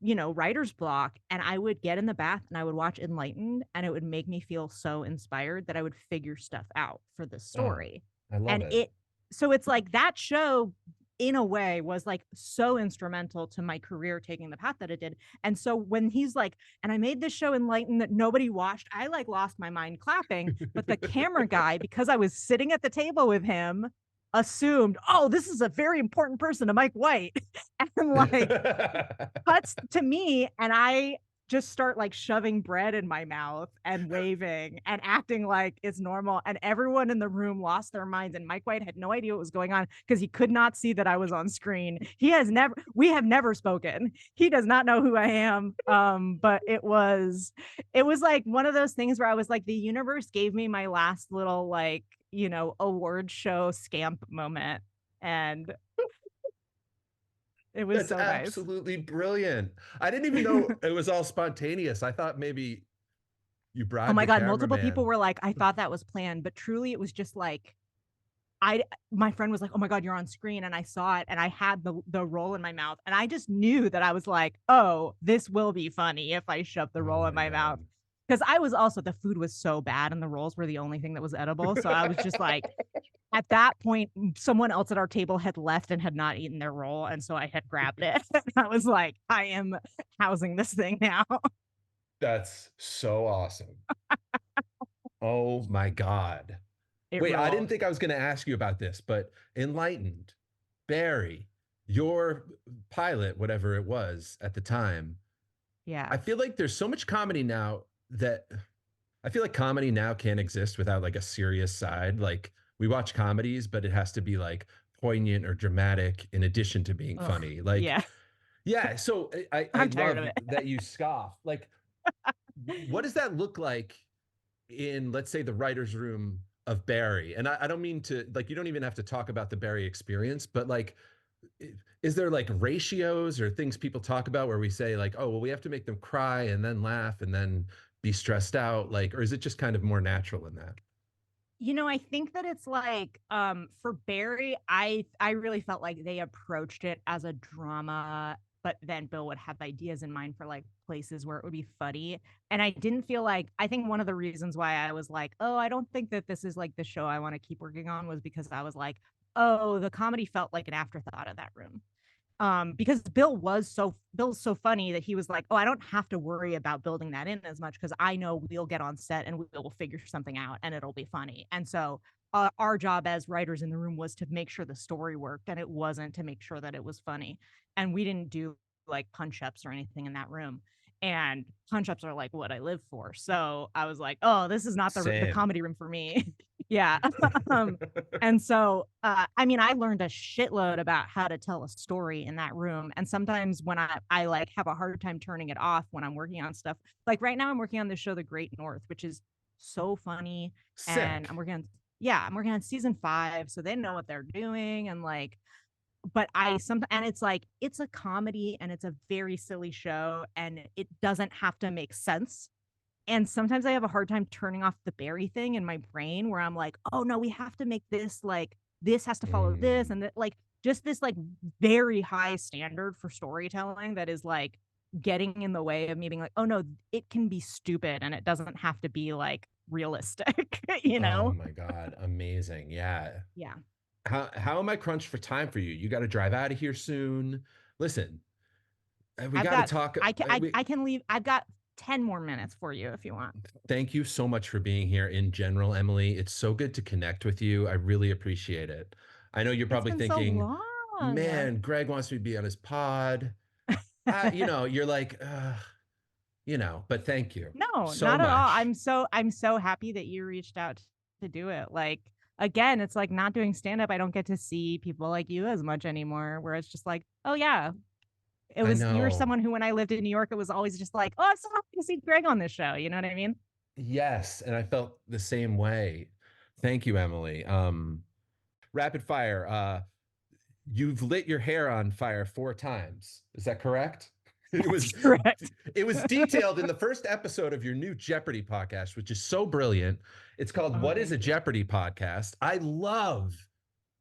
writer's block and I would get in the bath and I would watch Enlightened and it would make me feel so inspired that I would figure stuff out for the story. I love and it. So it's like that show in a way was like so instrumental to my career taking the path that it did. And so when he's like, and I made this show Enlightened that nobody watched, I like lost my mind clapping. But the camera guy, because I was sitting at the table with him, assumed, oh, this is a very important person to Mike White. And like cuts to me and I just start like shoving bread in my mouth and waving and acting like it's normal. And everyone in the room lost their minds. And Mike White had no idea what was going on because he could not see that I was on screen. We have never spoken. He does not know who I am. But it was like one of those things where I was like, the universe gave me my last little like, award show scamp moment. And it was That's so nice. absolutely brilliant. I didn't even know it was all spontaneous. I thought maybe you bribed. Oh my God, multiple people were like, I thought that was planned, but truly it was just like my friend was like, oh my God, you're on screen. And I saw it and I had the roll in my mouth. And I just knew that I was like, oh, this will be funny if I shove the roll in my mouth. Because I was also, the food was so bad and the rolls were the only thing that was edible. So I was just like, at that point, someone else at our table had left and had not eaten their roll. And so I had grabbed it. I was like, I am housing this thing now. That's so awesome. Oh my God. Wait, rolled. I didn't think I was going to ask you about this, but Enlightened, Barry, your pilot, whatever it was at the time. Yeah. I feel like there's so much comedy now that I feel like comedy now can't exist without like a serious side. Like we watch comedies, but it has to be like poignant or dramatic in addition to being Ugh, funny. Like, yeah, yeah, so I I'm tired love of it. that you scoff. Like, what does that look like in, let's say, the writer's room of Barry? And I don't mean to, like, you don't even have to talk about the Barry experience, but like, is there like ratios or things people talk about where we say like, oh, well, we have to make them cry and then laugh and then be stressed out? Like, or is it just kind of more natural in that? I think that it's like for Barry, I really felt like they approached it as a drama, but then Bill would have ideas in mind for like places where it would be funny. And I didn't feel like I think one of the reasons why I was like, "Oh, I don't think that this is like the show I want to keep working on," was because I was like, "Oh, the comedy felt like an afterthought in that room." Because Bill's so funny that he was like, oh, I don't have to worry about building that in as much because I know we'll get on set and we'll figure something out and it'll be funny. And so our job as writers in the room was to make sure the story worked, and it wasn't to make sure that it was funny. And we didn't do like punch ups or anything in that room, and punch ups are like what I live for. So I was like, oh, this is not the Same. comedy room for me. Yeah. um and so, I mean, I learned a shitload about how to tell a story in that room. And sometimes when I like have a hard time turning it off when I'm working on stuff, like right now I'm working on this show, The Great North, which is so funny. And Sick. I'm working on season 5. So they know what they're doing. And like, but and it's like, it's a comedy and it's a very silly show and it doesn't have to make sense. And sometimes I have a hard time turning off the Barry thing in my brain where I'm like, oh no, we have to make this like this has to follow this Mm. and that, like just this like very high standard for storytelling that is like getting in the way of me being like, oh no, it can be stupid and it doesn't have to be like realistic, you Oh know? my God. Amazing. Yeah. Yeah. How am I crunched for time for you? You got to drive out of here soon. Listen, we I've got to got talk. I can leave. I've got 10 more minutes for you if you want. Thank you so much for being here in general, Emily. It's so good to connect with you. I really appreciate it. I know you're It's probably been so thinking, long. man, Greg wants me to be on his pod. You're like, but thank you No, so not at all. much. I'm so happy that you reached out to do it. Like again, it's like not doing stand up. I don't get to see people like you as much anymore where it's just like, oh yeah, I you were know. someone who when I lived in New York it was always just like, oh, I'm so happy to see Greg on this show. You know what I mean? Yes. And I felt the same way. Thank you, Emily. Rapid fire. You've lit your hair on fire 4 times. Is that correct? It That's was correct. it was detailed in the first episode of your new Jeopardy podcast, which is so brilliant. It's called Oh, What is a thank you. Jeopardy podcast? I love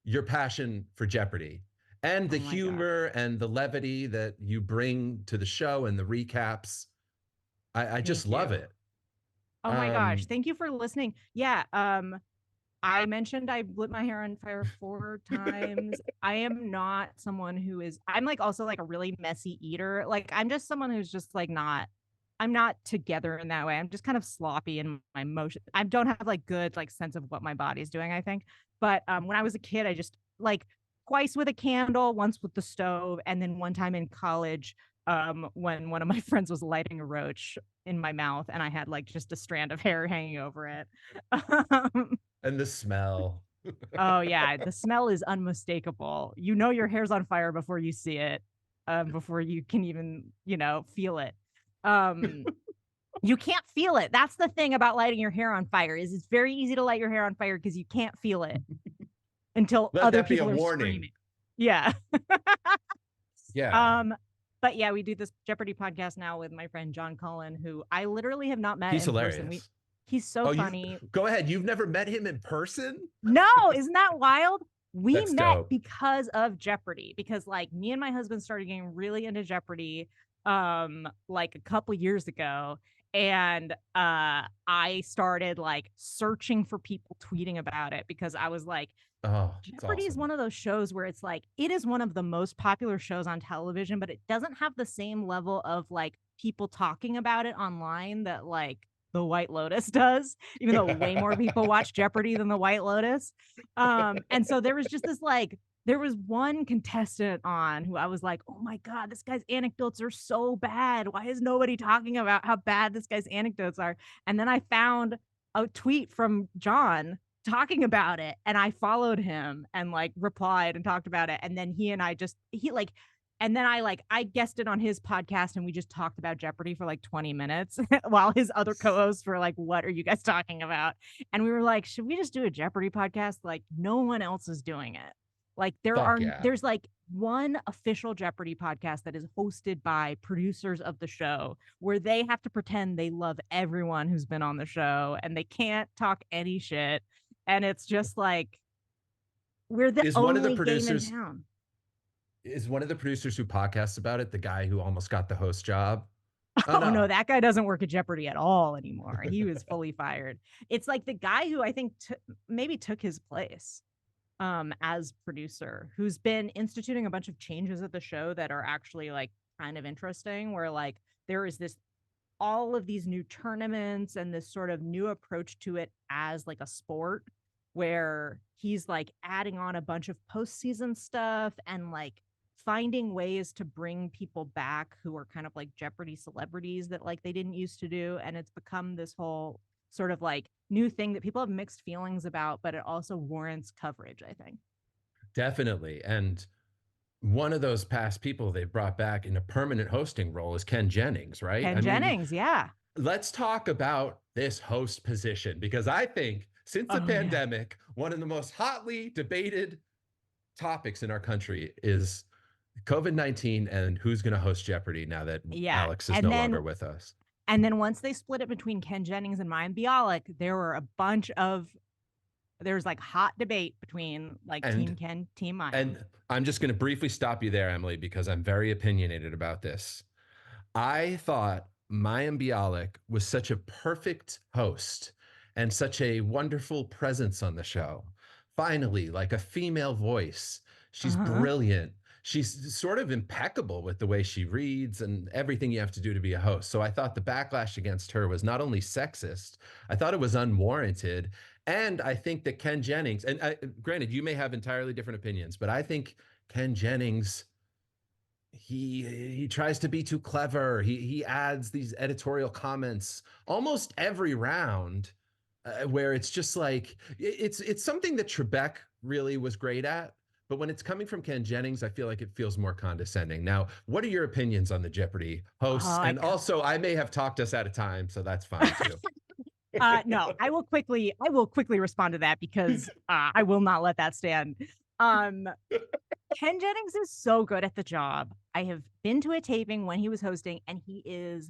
your passion for Jeopardy and the Oh my gosh. humor and the levity that you bring to the show and the recaps. I just Thank love you. it. Oh my gosh. Um, Thank you for listening. Yeah. I mentioned I lit my hair on fire 4 times. I am not someone who is, I'm like also like a really messy eater. Like I'm just someone who's just like I'm not together in that way. I'm just kind of sloppy in my motion. I don't have like good like sense of what my body's doing, I think. But when I was a kid, I just like twice with a candle, once with the stove, and then one time in college, when one of my friends was lighting a roach in my mouth and I had like just a strand of hair hanging over it. um, and the smell. Oh yeah, the smell is unmistakable. You know your hair's on fire before you see it, before you can even, feel it. Um, you can't feel it. That's the thing about lighting your hair on fire is it's very easy to light your hair on fire because you can't feel it until Let other that be a people are warning. screaming. Yeah. Yeah. um, but yeah, we do this Jeopardy podcast now with my friend John Cullen, who I literally have not met He's in person. We hilarious. He's so Oh, you funny. go ahead. You've never met him in person? No, isn't that wild? We That's met dope. because of Jeopardy, because like me and my husband started getting really into Jeopardy like a couple years ago. And I started like searching for people tweeting about it because I was like, Oh, it's Jeopardy is awesome. one of those shows where it's like it is one of the most popular shows on television, but it doesn't have the same level of like people talking about it online that like the White Lotus does, even though way more people watch Jeopardy than the White Lotus. And so there was just this like there was one contestant on who I was like, oh my God, this guy's anecdotes are so bad. Why is nobody talking about how bad this guy's anecdotes are? And then I found a tweet from John talking about it, and I followed him and like replied and talked about it, and then and then I guested on his podcast, and we just talked about Jeopardy for like 20 minutes while his other co-hosts were like, what are you guys talking about? And we were like, should we just do a Jeopardy podcast? Like, no one else is doing it. Like Fuck yeah. there's like one official Jeopardy podcast that is hosted by producers of the show, where they have to pretend they love everyone who's been on the show and they can't talk any shit. And it's just like, we're the Is one of the only game in producers town. is one of the producers who podcasts about it the guy who almost got the host job? Oh Oh no, no. that guy doesn't work at Jeopardy at all anymore. He was fully fired. It's like the guy who I think maybe took his place as producer, who's been instituting a bunch of changes at the show that are actually like kind of interesting, where like there is this all of these new tournaments and this sort of new approach to it as like a sport, where he's like adding on a bunch of postseason stuff and like finding ways to bring people back who are kind of like Jeopardy celebrities that like they didn't used to do. And it's become this whole sort of like new thing that people have mixed feelings about, but it also warrants coverage, I think. Definitely. And one of those past people they've brought back in a permanent hosting role is Ken Jennings, right? Ken I mean, Jennings, yeah. let's talk about this host position, because I think since the Oh yeah. pandemic, one of the most hotly debated topics in our country is COVID-19 and who's going to host Jeopardy now that Yeah. Alex is no longer with us. And then once they split it between Ken Jennings and Mayim Bialik, there's like hot debate between like Team And Ken, Team Mayim. And I'm just going to briefly stop you there, Emily, because I'm very opinionated about this. I thought Mayim Bialik was such a perfect host and such a wonderful presence on the show. Finally, like a female voice. She's brilliant. She's sort of impeccable with the way she reads and everything you have to do to be a host. So I thought the backlash against her was not only sexist, I thought it was unwarranted. And I think that Ken Jennings, and granted, you may have entirely different opinions, but I think Ken Jennings, he tries to be too clever. He adds these editorial comments almost every round, where it's just like it's something that Trebek really was great at. But when it's coming from Ken Jennings, I feel like it feels more condescending. Now, what are your opinions on the Jeopardy hosts? And also, I may have talked us out of time, so that's fine too. No, I will quickly respond to that, because I will not let that stand. Ken Jennings is so good at the job. I have been to a taping when he was hosting, and he is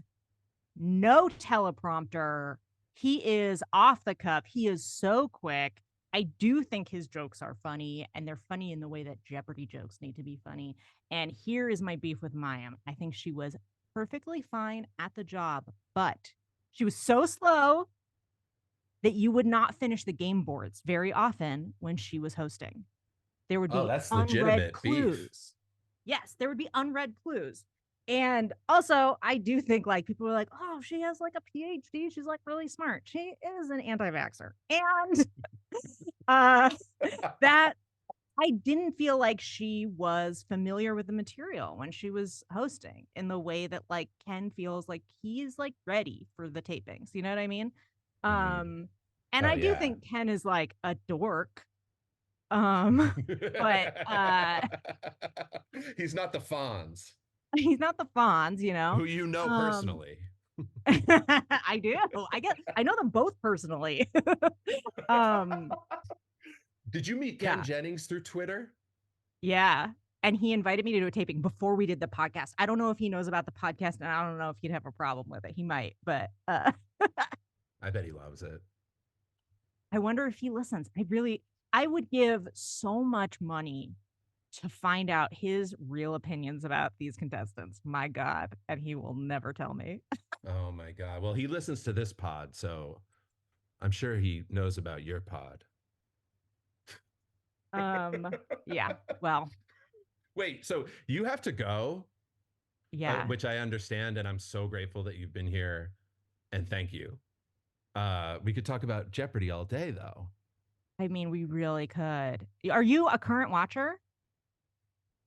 no teleprompter. He is off the cuff. He is so quick. I do think his jokes are funny, and they're funny in the way that Jeopardy jokes need to be funny. And here is my beef with Mayim. I think she was perfectly fine at the job, but she was so slow that you would not finish the game boards very often when she was hosting. There would be that's unread legitimate clues. beef. Yes, there would be unread clues. And also, I do think like people are like, oh, she has like a PhD. She's like really smart. She is an anti-vaxxer. And that I didn't feel like she was familiar with the material when she was hosting, in the way that like Ken feels like he's like ready for the tapings. You know what I mean? And I do think Ken is like a dork. But he's not the Fonz. He's not the Fonz, you know. Who you know personally. I do. I know them both personally. Did you meet Ken Jennings through Twitter? Yeah. And he invited me to do a taping before we did the podcast. I don't know if he knows about the podcast, and I don't know if he'd have a problem with it. He might, but I bet he loves it. I wonder if he listens. I would give so much money to find out his real opinions about these contestants. My God. And he will never tell me. Oh my God. Well, he listens to this pod, so I'm sure he knows about your pod. Yeah. Well. Wait, so you have to go? Yeah. Which I understand, and I'm so grateful that you've been here, and thank you. We could talk about Jeopardy all day, though. I mean, we really could. Are you a current watcher?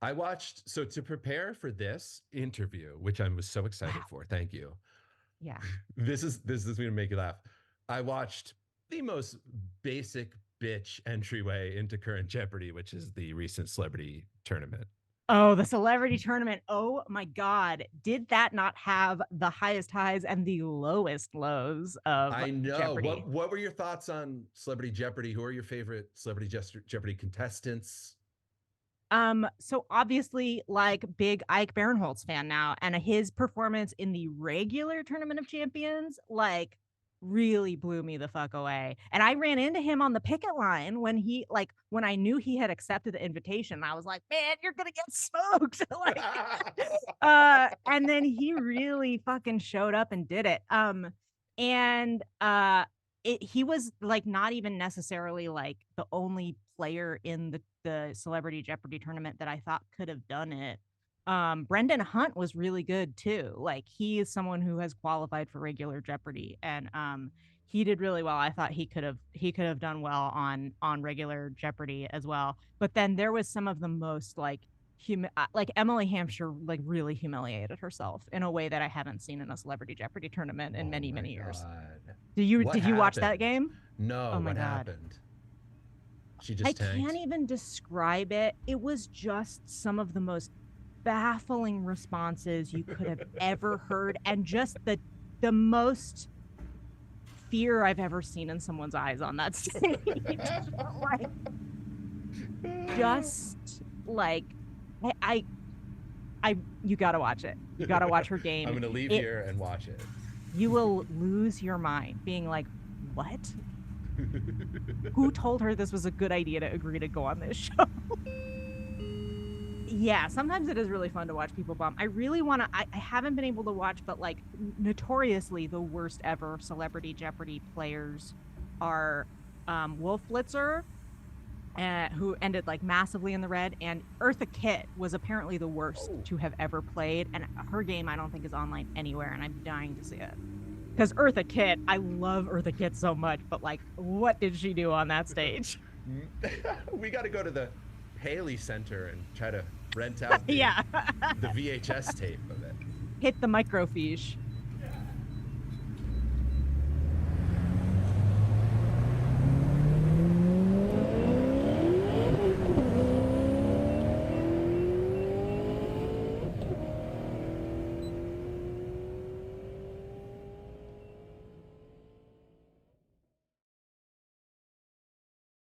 I watched, so to prepare for this interview, which I was so excited for, thank you. Yeah. This is going to make you laugh. I watched the most basic bitch entryway into current Jeopardy, which is the recent celebrity tournament. Oh, the celebrity tournament. Oh my God. Did that not have the highest highs and the lowest lows of I know. Jeopardy? What were your thoughts on Celebrity Jeopardy? Who are your favorite Celebrity Jeopardy contestants? So obviously, like, big Ike Barinholtz fan now, and his performance in the regular Tournament of Champions, like, really blew me the fuck away. And I ran into him on the picket line when I knew he had accepted the invitation. I was like, man, you're gonna get smoked. Like, and then he really fucking showed up and did it. And he was like not even necessarily like the only player in the Celebrity Jeopardy tournament that I thought could have done it. Brendan Hunt was really good too. Like, he is someone who has qualified for regular Jeopardy, and he did really well. I thought he could have done well on regular Jeopardy as well. But then there was some of the most like Emily Hampshire like really humiliated herself in a way that I haven't seen in a Celebrity Jeopardy tournament in many years. Did you watch that game? No. Oh my What God. happened? She just I tanked. can't even describe it. It was just some of the most baffling responses you could have ever heard, and just the most fear I've ever seen in someone's eyes on that stage. Like, just like I you gotta watch it. You gotta watch her game. I'm gonna leave here and watch it. You will lose your mind being like, what? Who told her this was a good idea to agree to go on this show? Yeah, sometimes it is really fun to watch people bomb. I really want to. I haven't been able to watch, but like notoriously the worst ever Celebrity Jeopardy players are Wolf Blitzer, who ended like massively in the red, and Eartha Kitt was apparently the worst to have ever played, and her game I don't think is online anywhere, and I'm dying to see it. Because Eartha Kitt, I love Eartha Kitt so much, but like, what did she do on that stage? We got to go to the Haley Center and try to rent out the VHS tape of it. Hit the microfiche.